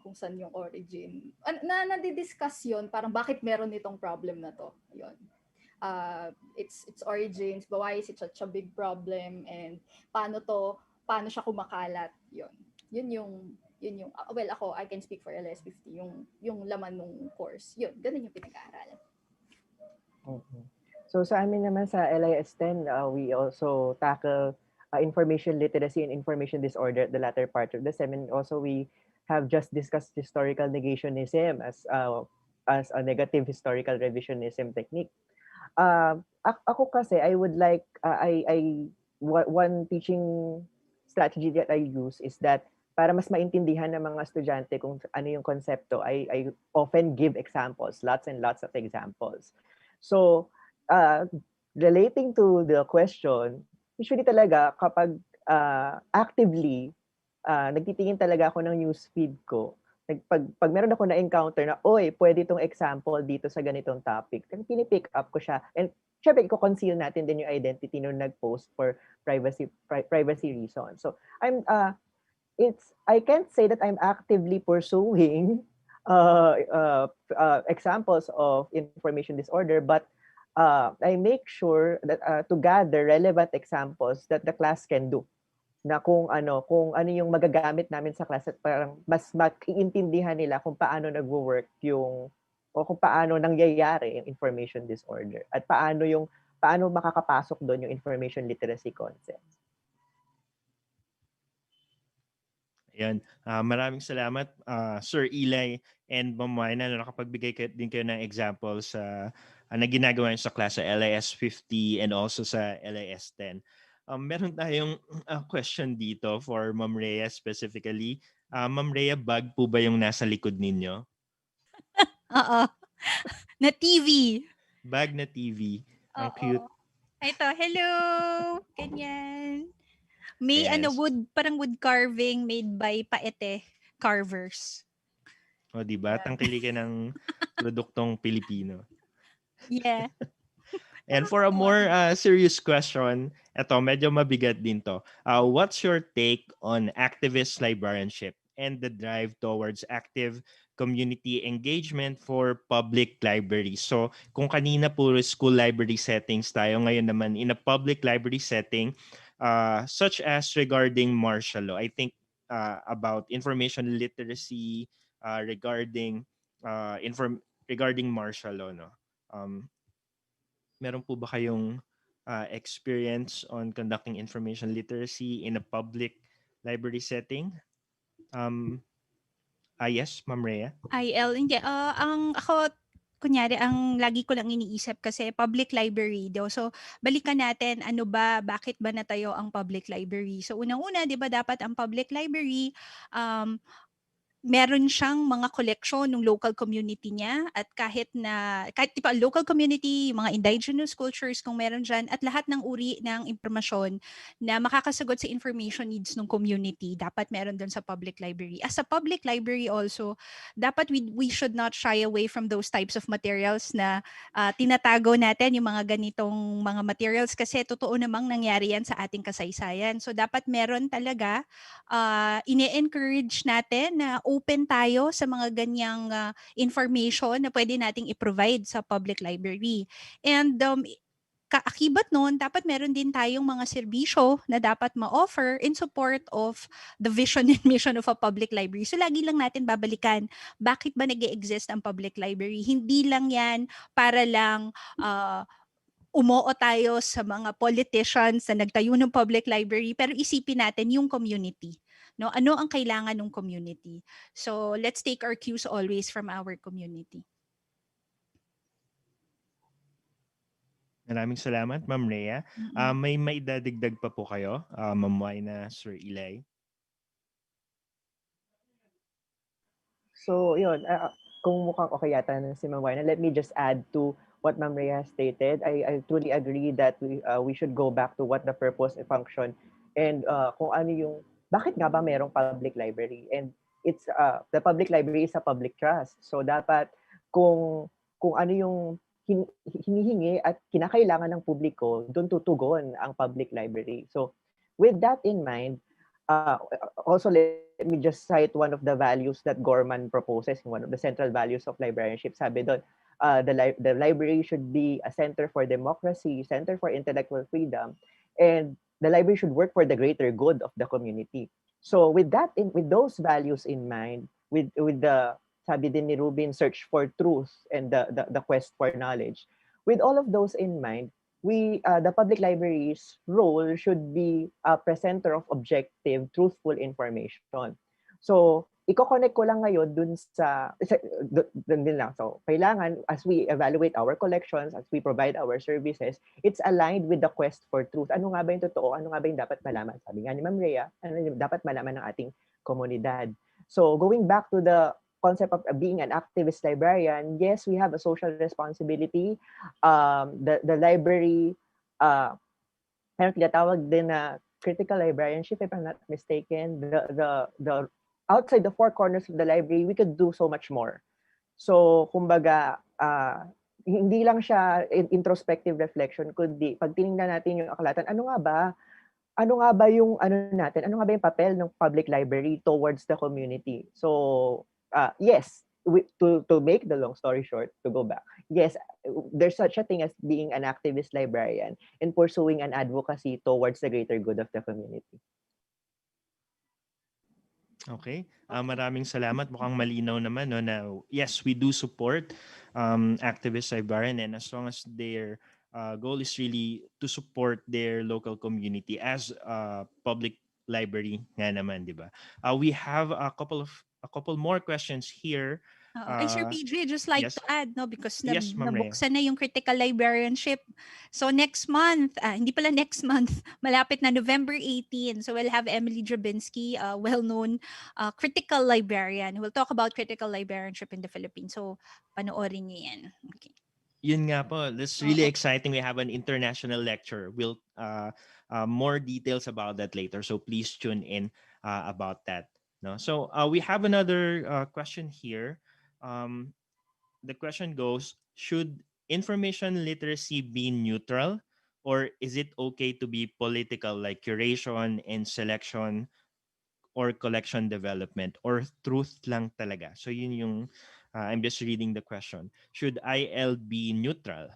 kung saan yung origin. Nadi-discuss yun, parang bakit meron nitong problem na to. Yun. Its origins, but why is it such a big problem, and paano siya kumakalat, yun yung well, ako I can speak for LS50, yung laman ng course, ganun yung pinag-aaralan. Mhm. So sa amin naman sa LIS 10, we also tackle information literacy and information disorder at the latter part of the SEM. And also we have just discussed historical negationism as a negative historical revisionism technique. Ako kasi I would like one teaching strategy that I use is that para mas maintindihan ng mga estudyante kung ano yung konsepto, I often give examples, lots and lots of examples. So, relating to the question, usually talaga kapag actively nagtitingin talaga ako ng newsfeed ko, pag meron ako na-encounter na, oy, pwede itong example dito sa ganitong topic, pinipick up ko siya. And syempre, i-conceal natin din yung identity nung nag-post for privacy reasons. So, I can't say that I'm actively pursuing examples of information disorder, but I make sure that to gather relevant examples that the class can do, na kung ano yung magagamit namin sa class at parang mas maiintindihan nila kung paano nagwo-work yung o kung paano nangyayari yung information disorder at paano makakapasok doon yung information literacy concepts. Ayan. Maraming salamat, Sir Eli and Ma'am Wina, na nakapagbigay din kayo ng example sa na ginagawa nyo sa klase LIS 50 and also sa LIS 10. Meron tayong question dito for Ma'am Rhea specifically. Ma'am Rhea, bag po ba yung nasa likod ninyo? Oo. Na TV. Bag na TV. Ang cute. Oo. Ito, hello. Ganyan. May Yes. parang wood carving made by Paete carvers. O, diba? Yan. Tangkilikin ng produktong Pilipino. Yeah. And for a more serious question, ito, medyo mabigat din to. What's your take on activist librarianship and the drive towards active community engagement for public libraries. So kung kanina puro school library settings tayo, ngayon naman in a public library setting, such as regarding martial law. I think about information literacy, regarding regarding martial law, no? Um, Meron po ba kayong experience on conducting information literacy in a public library setting? Um, yes, Ma'am Rhea. IL, hindi. Ang ako, kunyari, ang lagi ko lang iniisip kasi public library daw. So, balikan natin, ano ba, bakit ba natayo ang public library? So, unang-una, di ba dapat ang public library, um, meron siyang mga koleksyon ng local community niya at kahit di ba local community, yung mga indigenous cultures kung meron diyan at lahat ng uri ng impormasyon na makakasagot sa information needs ng community dapat meron doon sa public library. As a public library also, dapat we should not shy away from those types of materials na tinatago natin yung mga ganitong mga materials kasi totoo namang nangyari yan sa ating kasaysayan. So dapat meron talaga ini-encourage natin na open tayo sa mga ganyang information na pwede nating i-provide sa public library. And kaakibat noon, dapat meron din tayong mga serbisyo na dapat ma-offer in support of the vision and mission of a public library. So lagi lang natin babalikan, bakit ba nag exist ang public library? Hindi lang yan para lang umoo tayo sa mga politicians na nagtayo ng public library, pero isipin natin yung community. No, ano ang kailangan ng community? So let's take our cues always from our community. Maraming salamat, Ma'am Rhea. Mm-mm. May maidadagdag pa po kayo, Ma'am Wina, Sir Eli? So, yun, kung mukhang okay yata na si Ma'am Wina, let me just add to what Ma'am Rhea stated. I truly agree that we should go back to what the purpose and function and kung ano yung, bakit nga ba merong public library? And it's, the public library is a public trust. So, dapat kung ano yung hinihingi at kinakailangan ng publiko, doon tutugon ang public library. So, with that in mind, also let me just cite one of the values that Gorman proposes, one of the central values of librarianship. Sabi doon, the library should be a center for democracy, center for intellectual freedom, and the library should work for the greater good of the community. So with those values in mind, with the sabi din ni Rubin, search for truth and the quest for knowledge, with all of those in mind, the public library's role should be a presenter of objective, truthful information. So, i-connect ko lang ngayon dun din lang. So, kailangan, as we evaluate our collections, as we provide our services, it's aligned with the quest for truth. Ano nga ba yung totoo? Ano nga ba yung dapat malaman? Sabi nga ni Ma'am Rhea, ano yung dapat malaman ng ating komunidad? So, going back to the concept of being an activist librarian, yes, we have a social responsibility. The library, parang tinatawag din na critical librarianship, if I'm not mistaken. The outside the four corners of the library, we could do so much more. So, kumbaga, hindi lang siya introspective reflection, kundi pag tinignan natin yung akalatan, ano nga ba yung ano nga ba yung papel ng public library towards the community? So, yes, to make the long story short, to go back, yes, there's such a thing as being an activist librarian and pursuing an advocacy towards the greater good of the community. Okay. Maraming salamat. Mukhang malinaw naman, no, na yes, we do support activist librarian, and as long as their goal is really to support their local community as a public library nga naman, di ba? We have a couple more questions here. Ay, Sir PJ, just like Yes. to add, no, because Yes, Ma'am Rhea. nabuksan na yung critical librarianship. So next month, hindi pala next month, malapit na November 18. So we'll have Emily Drabinski, well-known critical librarian. We'll talk about critical librarianship in the Philippines. So panoorin niyo yan. Okay. Yun nga po. That's really exciting. We have an international lecture. We'll more details about that later. So please tune in about that. No. So we have another question here. The question goes: should information literacy be neutral, or is it okay to be political, like curation and selection or collection development or truth lang talaga? So yun yung I'm just reading the question. Should IL be neutral?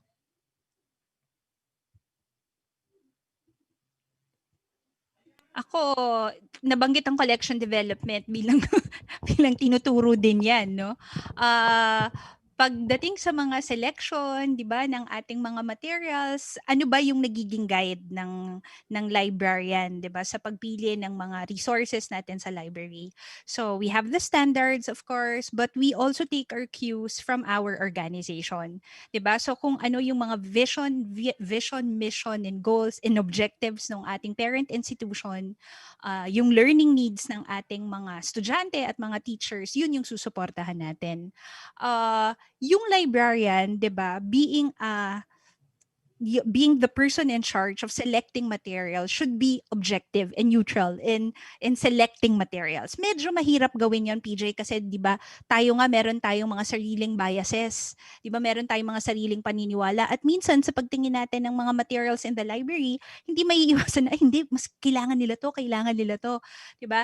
Ako, nabanggit ang collection development bilang bilang tinuturo din 'yan, no? Ah, pagdating sa mga selection, 'di ba, ng ating mga materials, ano ba yung nagiging guide ng librarian, 'di ba, sa pagpili ng mga resources natin sa library? So, we have the standards, of course, but we also take our cues from our organization, 'di ba? So, kung ano yung mga vision, mission, and goals and objectives ng ating parent institution, yung learning needs ng ating mga estudyante at mga teachers, yun yung susuportahan natin. Yung librarian, 'di ba, being the person in charge of selecting materials should be objective and neutral in selecting materials. Medyo mahirap gawin 'yon, PJ, kasi 'di ba, tayo nga meron tayong mga sariling biases. 'Di ba, meron tayong mga sariling paniniwala at minsan sa pagtingin natin ng mga materials in the library, hindi maiiwasan na, "Ay, hindi, mas kailangan nila 'to." 'Di ba?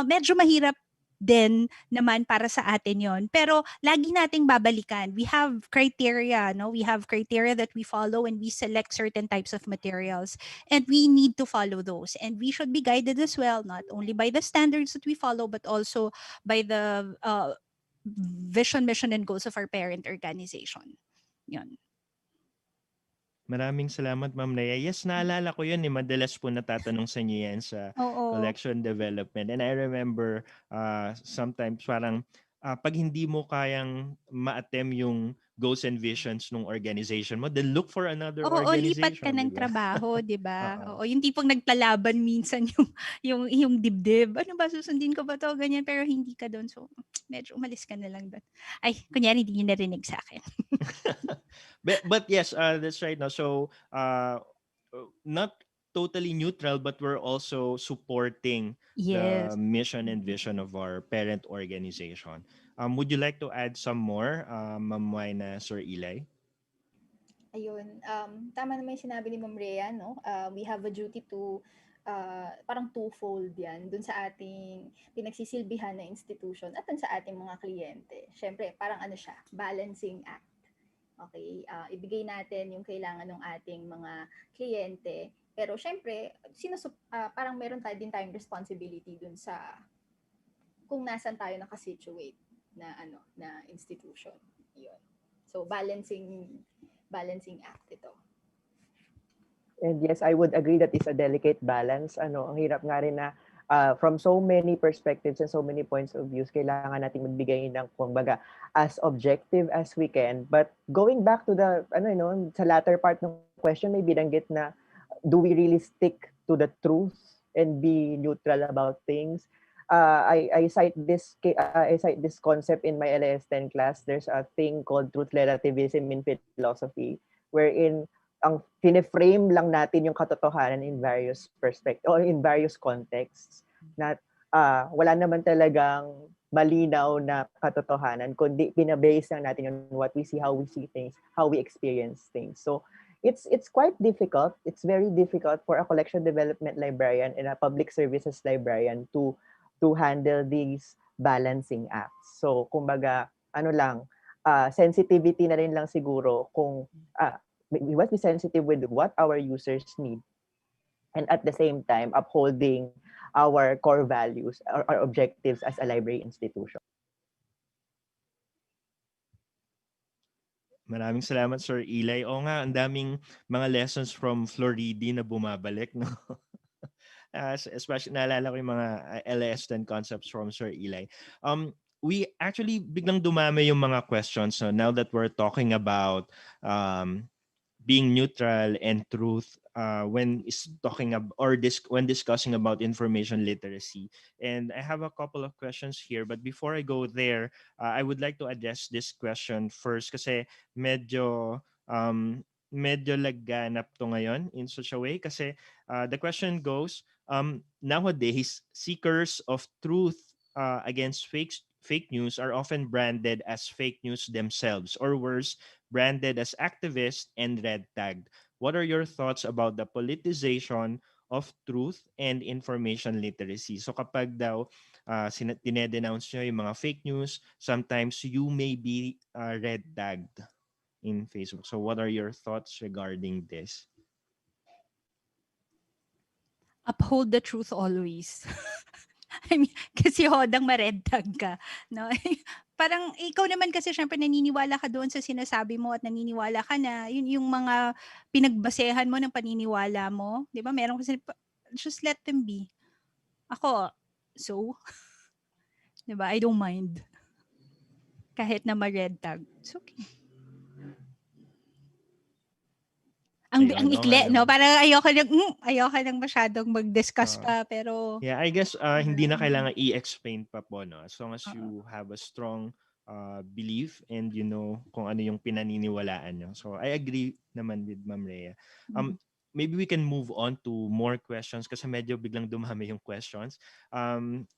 Medyo mahirap din naman para sa atin yon, pero lagi nating babalikan, we have criteria, no, we have criteria that we follow when we select certain types of materials, and we need to follow those, and we should be guided as well, not only by the standards that we follow but also by the vision, mission, and goals of our parent organization. Yun. Maraming salamat, Ma'am Leia. Yes, naalala ko yun. Madalas po natatanong sa inyo yan sa Oo. collection development. And I remember sometimes parang pag hindi mo kayang ma-attempt yung goals and visions ng organization mo, then look for another Oo, lipat ka organization, di ng ba? trabaho, 'di ba? Oo. Oo, yung tipong naglalaban minsan yung dibdib. Ano ba, susundin ko ba 'to, ganyan, pero hindi ka doon. So, medyo umalis ka na lang doon. Ay, kunyari hindi niyo narinig sa akin. But yes, that's right. No, so not totally neutral, but we're also supporting the Yes. mission and vision of our parent organization. Would you like to add some more, Ma'am Wina, Sir Eli? Ayun, tama naman yung sinabi ni Ma'am Rhea, no? We have a duty to, parang twofold yan, dun sa ating pinagsisilbihan na institution at dun sa ating mga kliyente. Siyempre, parang ano siya, balancing act. Okay, ibigay natin yung kailangan ng ating mga kliyente, pero siyempre, parang meron din tayong responsibility dun sa kung nasan tayo nakasituate na ano na institution. Yun. So balancing act ito. And yes, I would agree that it's a delicate balance. Ano, ang hirap nga rin na from so many perspectives and so many points of views, kailangan nating magbigay ng kumbaga as objective as we can. But going back to the sa latter part ng question, may binanggit na do we really stick to the truth and be neutral about things? I cite this concept in my LIS 10 class. There's a thing called truth relativism in philosophy, wherein ang fine-frame lang natin yung katotohanan in various perspectives or in various contexts, na wala naman talagang malinaw na katotohanan, kundi pinabase lang natin on what we see things, how we experience things. So it's quite difficult. It's very difficult for a collection development librarian and a public services librarian to handle these balancing acts. So kumbaga ano lang, sensitivity na rin lang siguro kung we must be sensitive with what our users need, and at the same time upholding our core values, our objectives as a library institution. Maraming salamat, Sir Eli. Oo nga, ang daming mga lessons from Floridi na bumabalik, no? Especially, naalala ko yung mga LS10 concepts from Sir Eli. We actually, biglang dumami yung mga questions. So now that we're talking about being neutral and truth when is talking about when discussing about information literacy. And I have a couple of questions here, but before I go there, I would like to address this question first kasi medyo laganap to ngayon in such a way kasi the question goes, nowadays seekers of truth against fake news are often branded as fake news themselves, or worse, branded as activist and red tagged. What are your thoughts about the politicization of truth and information literacy. So kapag daw tinedenounce nyo yung mga fake news, sometimes you may be red tagged in Facebook. So what are your thoughts regarding this? Uphold the truth always. I mean, kasi hodang ma-red tag ka, no? Parang ikaw naman kasi syempre naniniwala ka doon sa sinasabi mo at naniniwala ka na yun yung mga pinagbasehan mo ng paniniwala mo, 'di ba? Meron kasi just let them be. Ako, so, 'di ba? I don't mind kahit na ma-red tag. It's okay. Ang Ayun, oo nga ikli, no? naman. Parang ayoko nang masyadong mag-discuss Oo. pa, pero Yeah, I guess hindi na mm, kailangan i-explain pa po, no? As long as oo. you have a strong belief and you know kung ano yung pinaniniwalaan nyo. So I agree naman with Ma'am Rhea. Mhm. Maybe we can move on to more questions kasi medyo biglang dumami yung questions.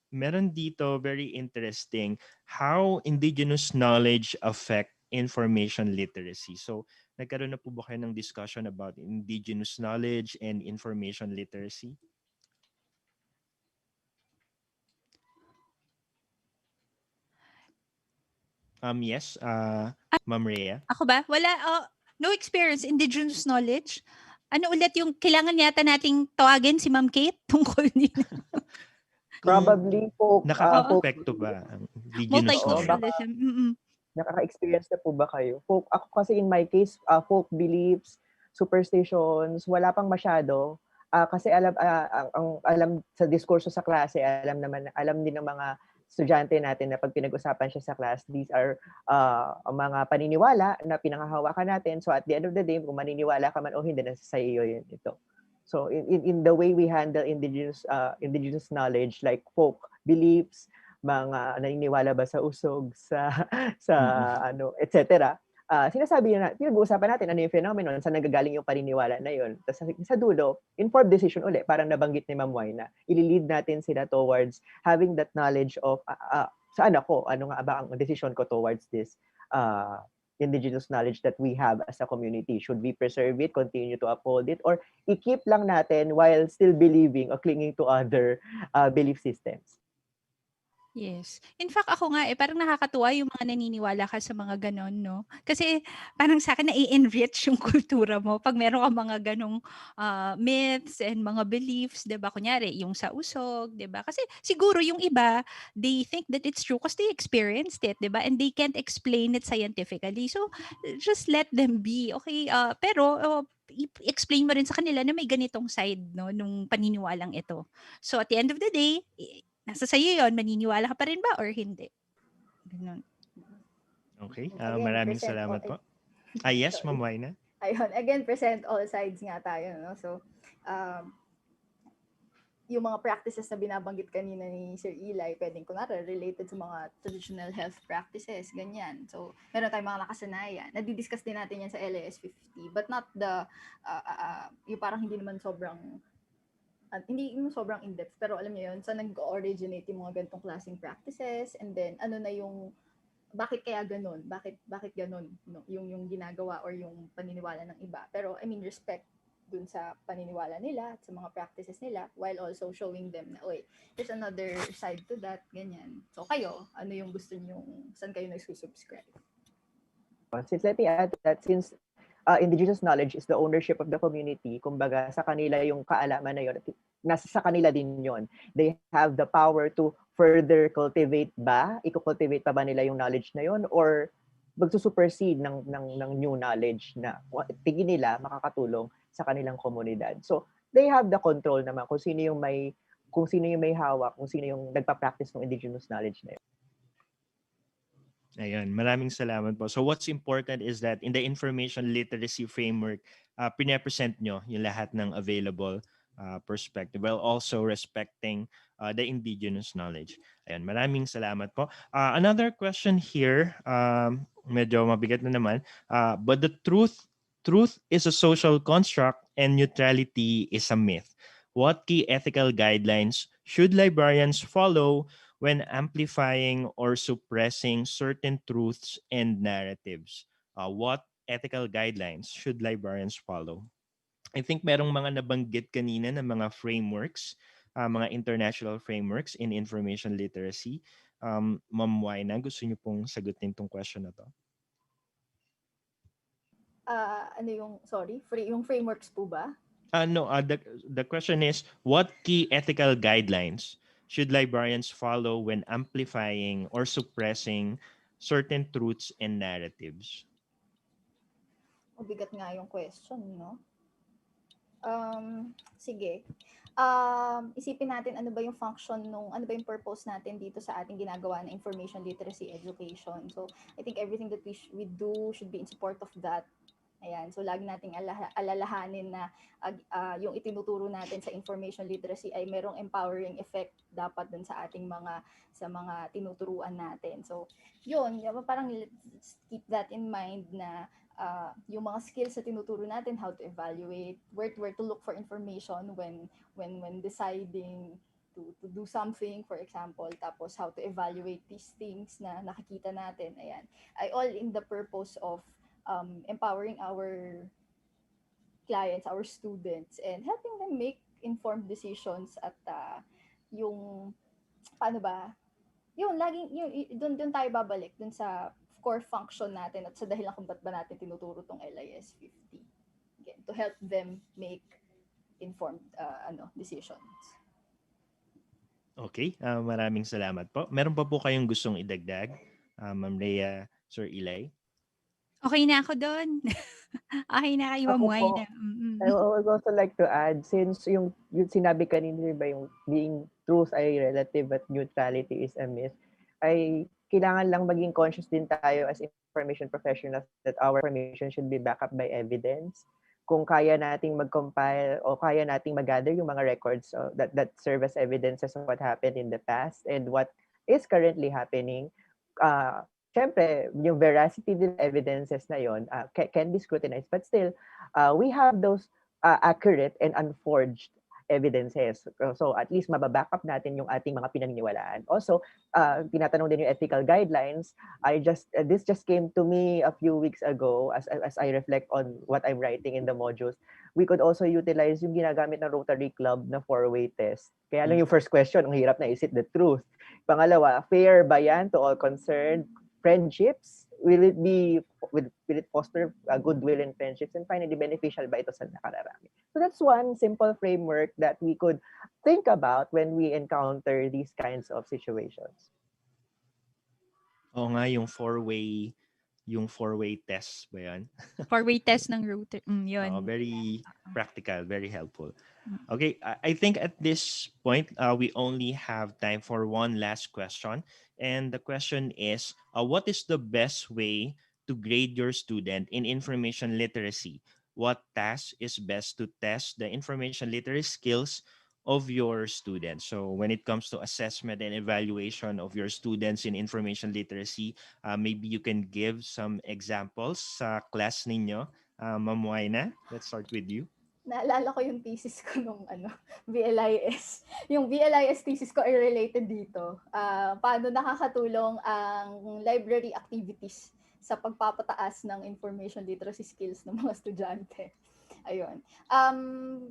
Meron dito, very interesting, how indigenous knowledge affect information literacy. So nagkaroon na po ba kayo ng discussion about indigenous knowledge and information literacy? Yes, Ma'am Rhea. Ako ba? Wala, no experience, indigenous knowledge. Ano ulit yung kailangan yata nating tawagin si Ma'am Kate tungkol din? Kung Probably folk, Oo, folk nakaapekto ba beliefs. ang indigenous Oo, baka knowledge? multiculturalism. Mm-mm. nakaka-experience na po ba kayo? Folk, ako kasi in my case, folk beliefs, superstitions, wala pang masyado. Kasi ang alam sa diskurso sa klase, alam din ng mga estudyante natin na pag pinag-usapan siya sa class, these are ang mga paniniwala na pinanghahawakan natin. So at the end of the day, kung maniniwala ka man o hindi, nasa sa iyo yun ito. So in the way we handle indigenous knowledge like folk beliefs, mga naniniwala ba sa usog, sa sa Mm. etc. Sinasabi na pinag-uusapan natin ano yung phenomenon, saan nanggagaling yung paniniwala na yun. Tapos sa dulo, informed decision uli, parang nabanggit ni Ma'am Wai na ililid natin sila towards having that knowledge of saan ako, ano nga ba ang decision ko towards this indigenous knowledge that we have as a community. Should we preserve it, continue to uphold it, or i-keep lang natin while still believing or clinging to other belief systems? Yes. In fact, ako nga parang nakakatuwa yung mga naniniwala ka sa mga gano'n, 'no? Kasi parang sa'kin nai-enrich yung kultura mo 'pag meron kang mga gano'ng, myths and mga beliefs, 'di ba? Kunyari yung sa usog, 'di ba? Kasi siguro yung iba, they think that it's true 'cause they experienced it, 'di ba? And they can't explain it scientifically. So, just let them be, okay? Pero, explain mo rin sa kanila na may ganitong side, 'no, nung paniniwalang ito. So, at the end of the day, nasa sa'yo yun, maniniwala ka pa rin ba or hindi? Gano'n. Okay, Again, maraming present all, salamat po. Yes, Ma'am sorry. Waina. Ayun, again, present all sides nga tayo, no? So, yung mga practices na binabanggit kanina ni Sir Eli, pwedeng kunwari related sa mga traditional health practices, ganyan. So, meron tayong mga nakasanayan. Nadidiscuss din natin yan sa LIS 50, but not the, yung parang hindi naman sobrang, hindi yung sobrang in-depth, pero alam niyo yun, saan nag-originate yung mga ganitong klaseng practices, and then ano na yung, bakit kaya ganun? Bakit ganun? No? Yung ginagawa or yung paniniwala ng iba. Pero, I mean, respect dun sa paniniwala nila at sa mga practices nila while also showing them na, oy, there's another side to that, ganyan. So, kayo, ano yung gusto niyo, saan kayo nagsusubscribe? Since let me add that since indigenous knowledge is the ownership of the community, kumbaga sa kanila yung kaalaman na yun, nasa sa kanila din yon. They have the power to further cultivate ba? Iko-cultivate pa ba nila yung knowledge na yon or magsusupersede ng new knowledge na tingin nila makakatulong sa kanilang komunidad. So, they have the control naman kung sino yung may hawak, kung sino yung nagpa-practice ng indigenous knowledge na yun. Ayun, maraming salamat po. So what's important is that in the information literacy framework, pinapresent nyo yung lahat ng available perspective while also respecting the indigenous knowledge. Ayun, maraming salamat po. Another question here, medyo mabigat na naman, but the truth is a social construct and neutrality is a myth. What key ethical guidelines should librarians follow when amplifying or suppressing certain truths and narratives? What ethical guidelines should librarians follow? I think merong mga nabanggit kanina na mga frameworks, mga international frameworks in information literacy. Ma'am Waina, gusto niyo pong sagutin tong question na to? Ano yung, sorry, yung frameworks po ba? No, the question is, what key ethical guidelines should librarians follow when amplifying or suppressing certain truths and narratives? Mabigat nga yung question, no? Sige. Isipin natin ano ba yung function ano ba yung purpose natin dito sa ating ginagawa na information literacy education. So, I think everything that we do should be in support of that. Ayan, so lagi nating alalahanin na yung itinuturo natin sa information literacy ay merong empowering effect dapat dun sa ating mga tinuturuan natin. So, yun, parang let's keep that in mind na yung mga skills sa tinuturo natin, how to evaluate, where to look for information when deciding to do something, for example, tapos how to evaluate these things na nakikita natin, ayan, ay all in the purpose of empowering our clients, our students, and helping them make informed decisions at yung, paano ba, yun, laging, yun, dun tayo babalik, dun sa core function natin at sa dahilan kung ba't ba natin tinuturo tong LIS 50. Again, to help them make informed decisions. Okay, maraming salamat po. Meron pa po kayong gustong idagdag, Ma'am Rhea, Sir Eli? Okay na ako doon. Okay na kayo, Ako Ma'am po, Wina. I would also like to add, since yung sinabi kanina, diba, yung being truth ay relative at neutrality is a myth, ay kailangan lang maging conscious din tayo as information professionals that our information should be backed up by evidence. Kung kaya nating mag-compile o kaya nating mag-gather yung mga records that serve as evidences of what happened in the past and what is currently happening, syempre, yung veracity din evidences na yon can be scrutinized, but still, we have those accurate and unforged evidences. So at least mababack up natin yung ating mga pinaniniwalaan. Also, tinatanong din yung ethical guidelines. This just came to me a few weeks ago as I reflect on what I'm writing in the modules. We could also utilize yung ginagamit ng Rotary Club na four-way test. Kaya lang yung first question, ang hirap na, is it the truth? Pangalawa, fair ba yan to all concerned? Friendships? Will it foster goodwill and friendships? And finally, beneficial ba ito sa nakararami? So that's one simple framework that we could think about when we encounter these kinds of situations. Oo nga, yung four-way test ba yan? Four-way test ng router. Yun. Very practical, very helpful. Mm. Okay, I think at this point, we only have time for one last question. And the question is, what is the best way to grade your student in information literacy? What task is best to test the information literacy skills of your students? So when it comes to assessment and evaluation of your students in information literacy, maybe you can give some examples sa class ninyo. Ma'am Waina, let's start with you. Naalala ko yung thesis ko nung BLIS. Yung BLIS thesis ko ay related dito. Paano nakakatulong ang library activities sa pagpapataas ng information literacy skills ng mga estudyante. Ayun.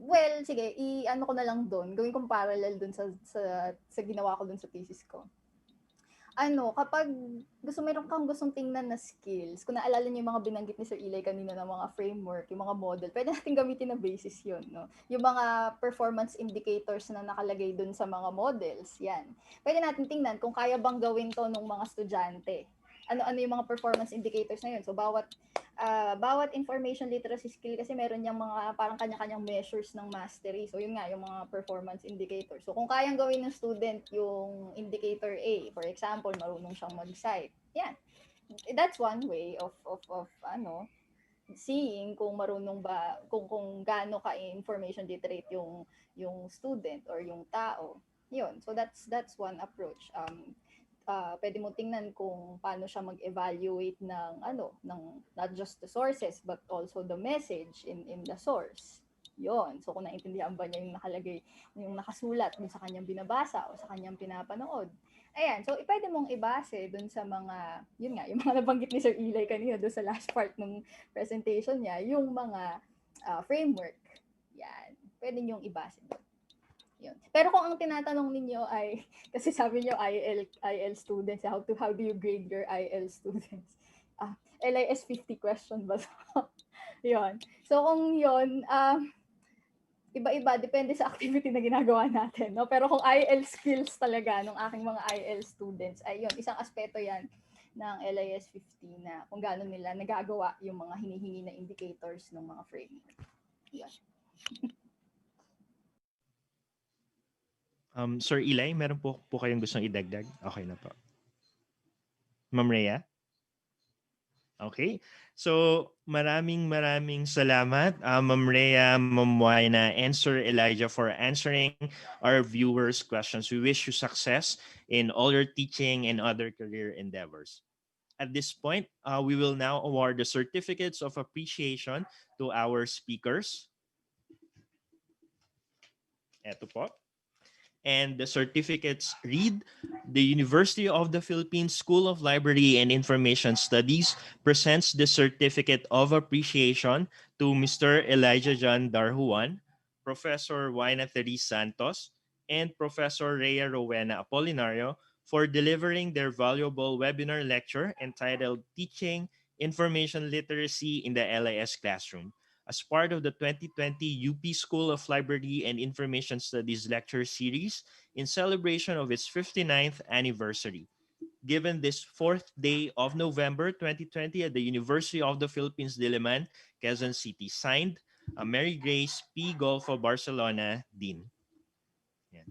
Well, sige, i-ano ko na lang doon. Gawin kong parallel doon sa ginawa ko doon sa thesis ko. Kapag meron kang gustong tingnan na skills, kung naalala niyo yung mga binanggit ni Sir Eli kanina ng mga framework, yung mga model, pwede natin gamitin na basis yun, no? Yung mga performance indicators na nakalagay dun sa mga models, yan. Pwede natin tingnan kung kaya bang gawin to ng mga estudyante. Ano yung mga performance indicators na yun. So, bawat information literacy skill kasi meron niyang mga parang kanya-kanyang measures ng mastery. So, yun nga, yung mga performance indicators. So, kung kayang gawin ng student yung indicator A, for example, marunong siyang mag-cite. Yan. That's one way of seeing kung marunong ba, kung gaano ka information literate yung student or yung tao. Yun. So, that's one approach. Pwede mo tingnan kung paano siya mag-evaluate ng not just the sources but also the message in the source. Yon. So kung naintindihan ba niya yung nakalagay, yung nakasulat dun sa kanyang binabasa o sa kanyang pinapanood. Ayan, so pwede mong ibase dun sa mga, yun nga, yung mga nabanggit ni Sir Eli kanina dun sa last part ng presentation niya, yung mga framework Yan. Pwede niyong ibasa doon. Yun. Pero kung ang tinatanong ninyo ay, kasi sabi niyo IL students, how do you grade your IL students? LIS 50 question ba? Yun. So kung yun, iba-iba, depende sa activity na ginagawa natin. No? Pero kung IL skills talaga ng aking mga IL students, ay yun, isang aspeto yan ng LIS 50 na kung gaano nila nagagawa yung mga hinihingi na indicators ng mga framework. Yan. Sir Eli, meron po kayong gustong idagdag? Okay na po. Ma'am Rhea? Okay. So, maraming salamat, Ma'am Rhea, Ma'am Waina, and Sir Elijah for answering our viewers' questions. We wish you success in all your teaching and other career endeavors. At this point, we will now award the certificates of appreciation to our speakers. Eto po. And the certificates read: the University of the Philippines School of Library and Information Studies presents the certificate of appreciation to Mr. Elijah John Darhuan, Professor Waina Therese Santos, and Professor Rhea Rowena Apolinario for delivering their valuable webinar lecture entitled Teaching Information Literacy in the LIS Classroom, as part of the 2020 UP School of Library and Information Studies lecture series in celebration of its 59th anniversary. Given this fourth day of November 2020 at the University of the Philippines Diliman, Quezon City. Signed, Mary Grace P. Golfo Barcelona, Dean. Yan.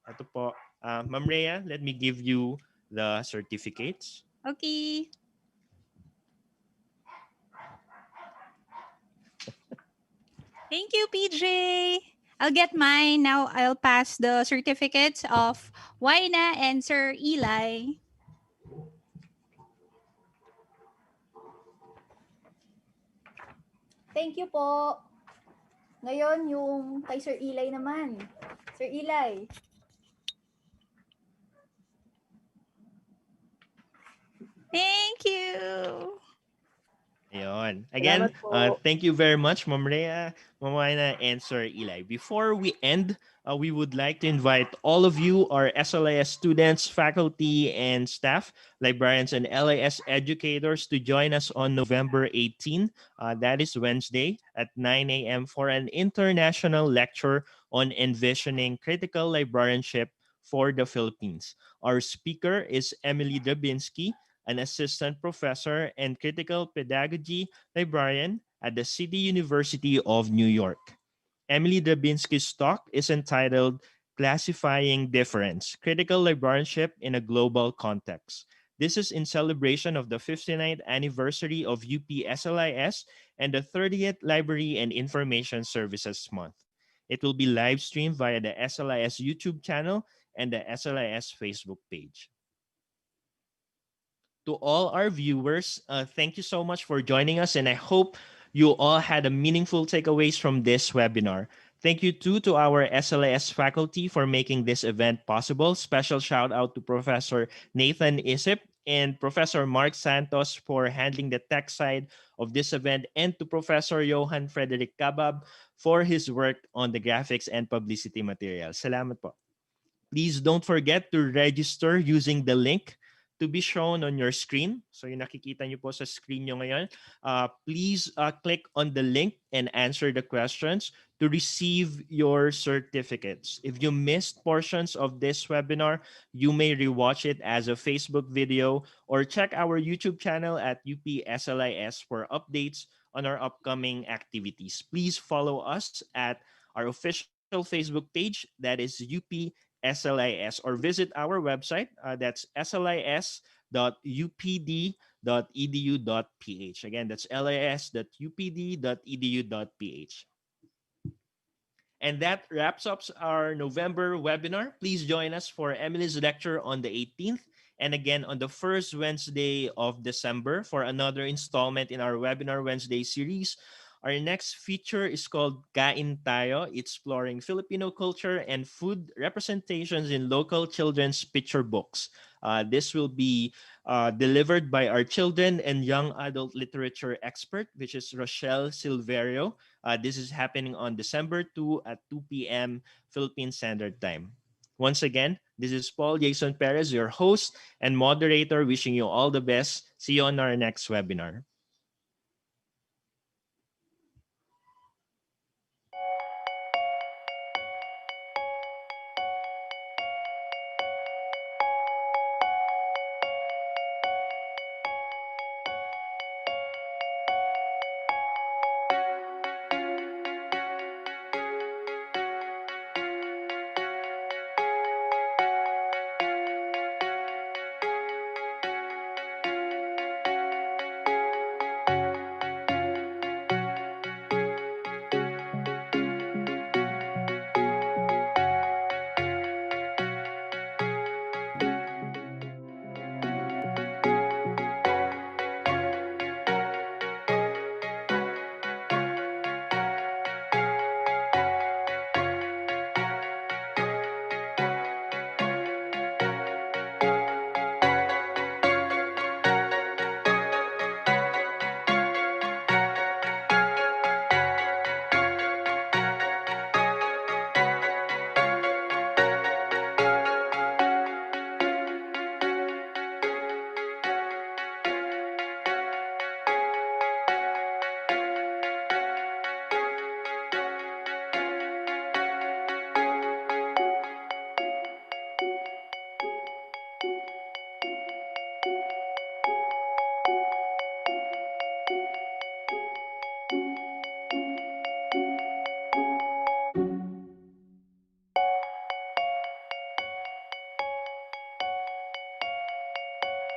Ito po. Ma'am Rhea, let me give you the certificates. Okay. Thank you, PJ. I'll get mine. Now I'll pass the certificates of Waina and Sir Eli. Thank you po. Ngayon, yung kay Sir Eli naman. Sir Eli. Thank you. Ayun. Again, thank you very much, Ma'am Rhea, Ma'am Waina, and Sir Eli. Before we end, we would like to invite all of you, our SLIS students, faculty, and staff, librarians, and LIS educators to join us on November 18, that is Wednesday, at 9 a.m. for an international lecture on envisioning critical librarianship for the Philippines. Our speaker is Emily Drabinsky, an assistant professor and critical pedagogy librarian at the City University of New York. Emily Drabinsky's talk is entitled Classifying Difference: Critical Librarianship in a Global Context. This is in celebration of the 59th anniversary of UP-SLIS and the 30th Library and Information Services Month. It will be live streamed via the SLIS YouTube channel and the SLIS Facebook page. To all our viewers, thank you so much for joining us, and I hope you all had a meaningful takeaways from this webinar. Thank you too to our SLAS faculty for making this event possible. Special shout out to Professor Nathan Isip and Professor Mark Santos for handling the tech side of this event, and to Professor Johan Frederick Kabab for his work on the graphics and publicity material. Salamat po. Please don't forget to register using the link to be shown on your screen. So yung nakikita nyo po sa screen nyo ngayon. Please click on the link and answer the questions to receive your certificates. If you missed portions of this webinar, you may rewatch it as a Facebook video or check our YouTube channel at UPSLIS for updates on our upcoming activities. Please follow us at our official Facebook page, that is UPSLIS, or visit our website, that's slis.upd.edu.ph. Again, that's lis.upd.edu.ph. And that wraps up our November webinar. Please join us for Emily's lecture on the 18th and again on the first Wednesday of December for another installment in our Webinar Wednesday series. Our next feature is called Kain Tayo, exploring Filipino culture and food representations in local children's picture books. This will be delivered by our children and young adult literature expert, which is Rochelle Silverio. This is happening on December 2 at 2 p.m. Philippine Standard Time. Once again, this is Paul Jason Perez, your host and moderator, wishing you all the best. See you on our next webinar.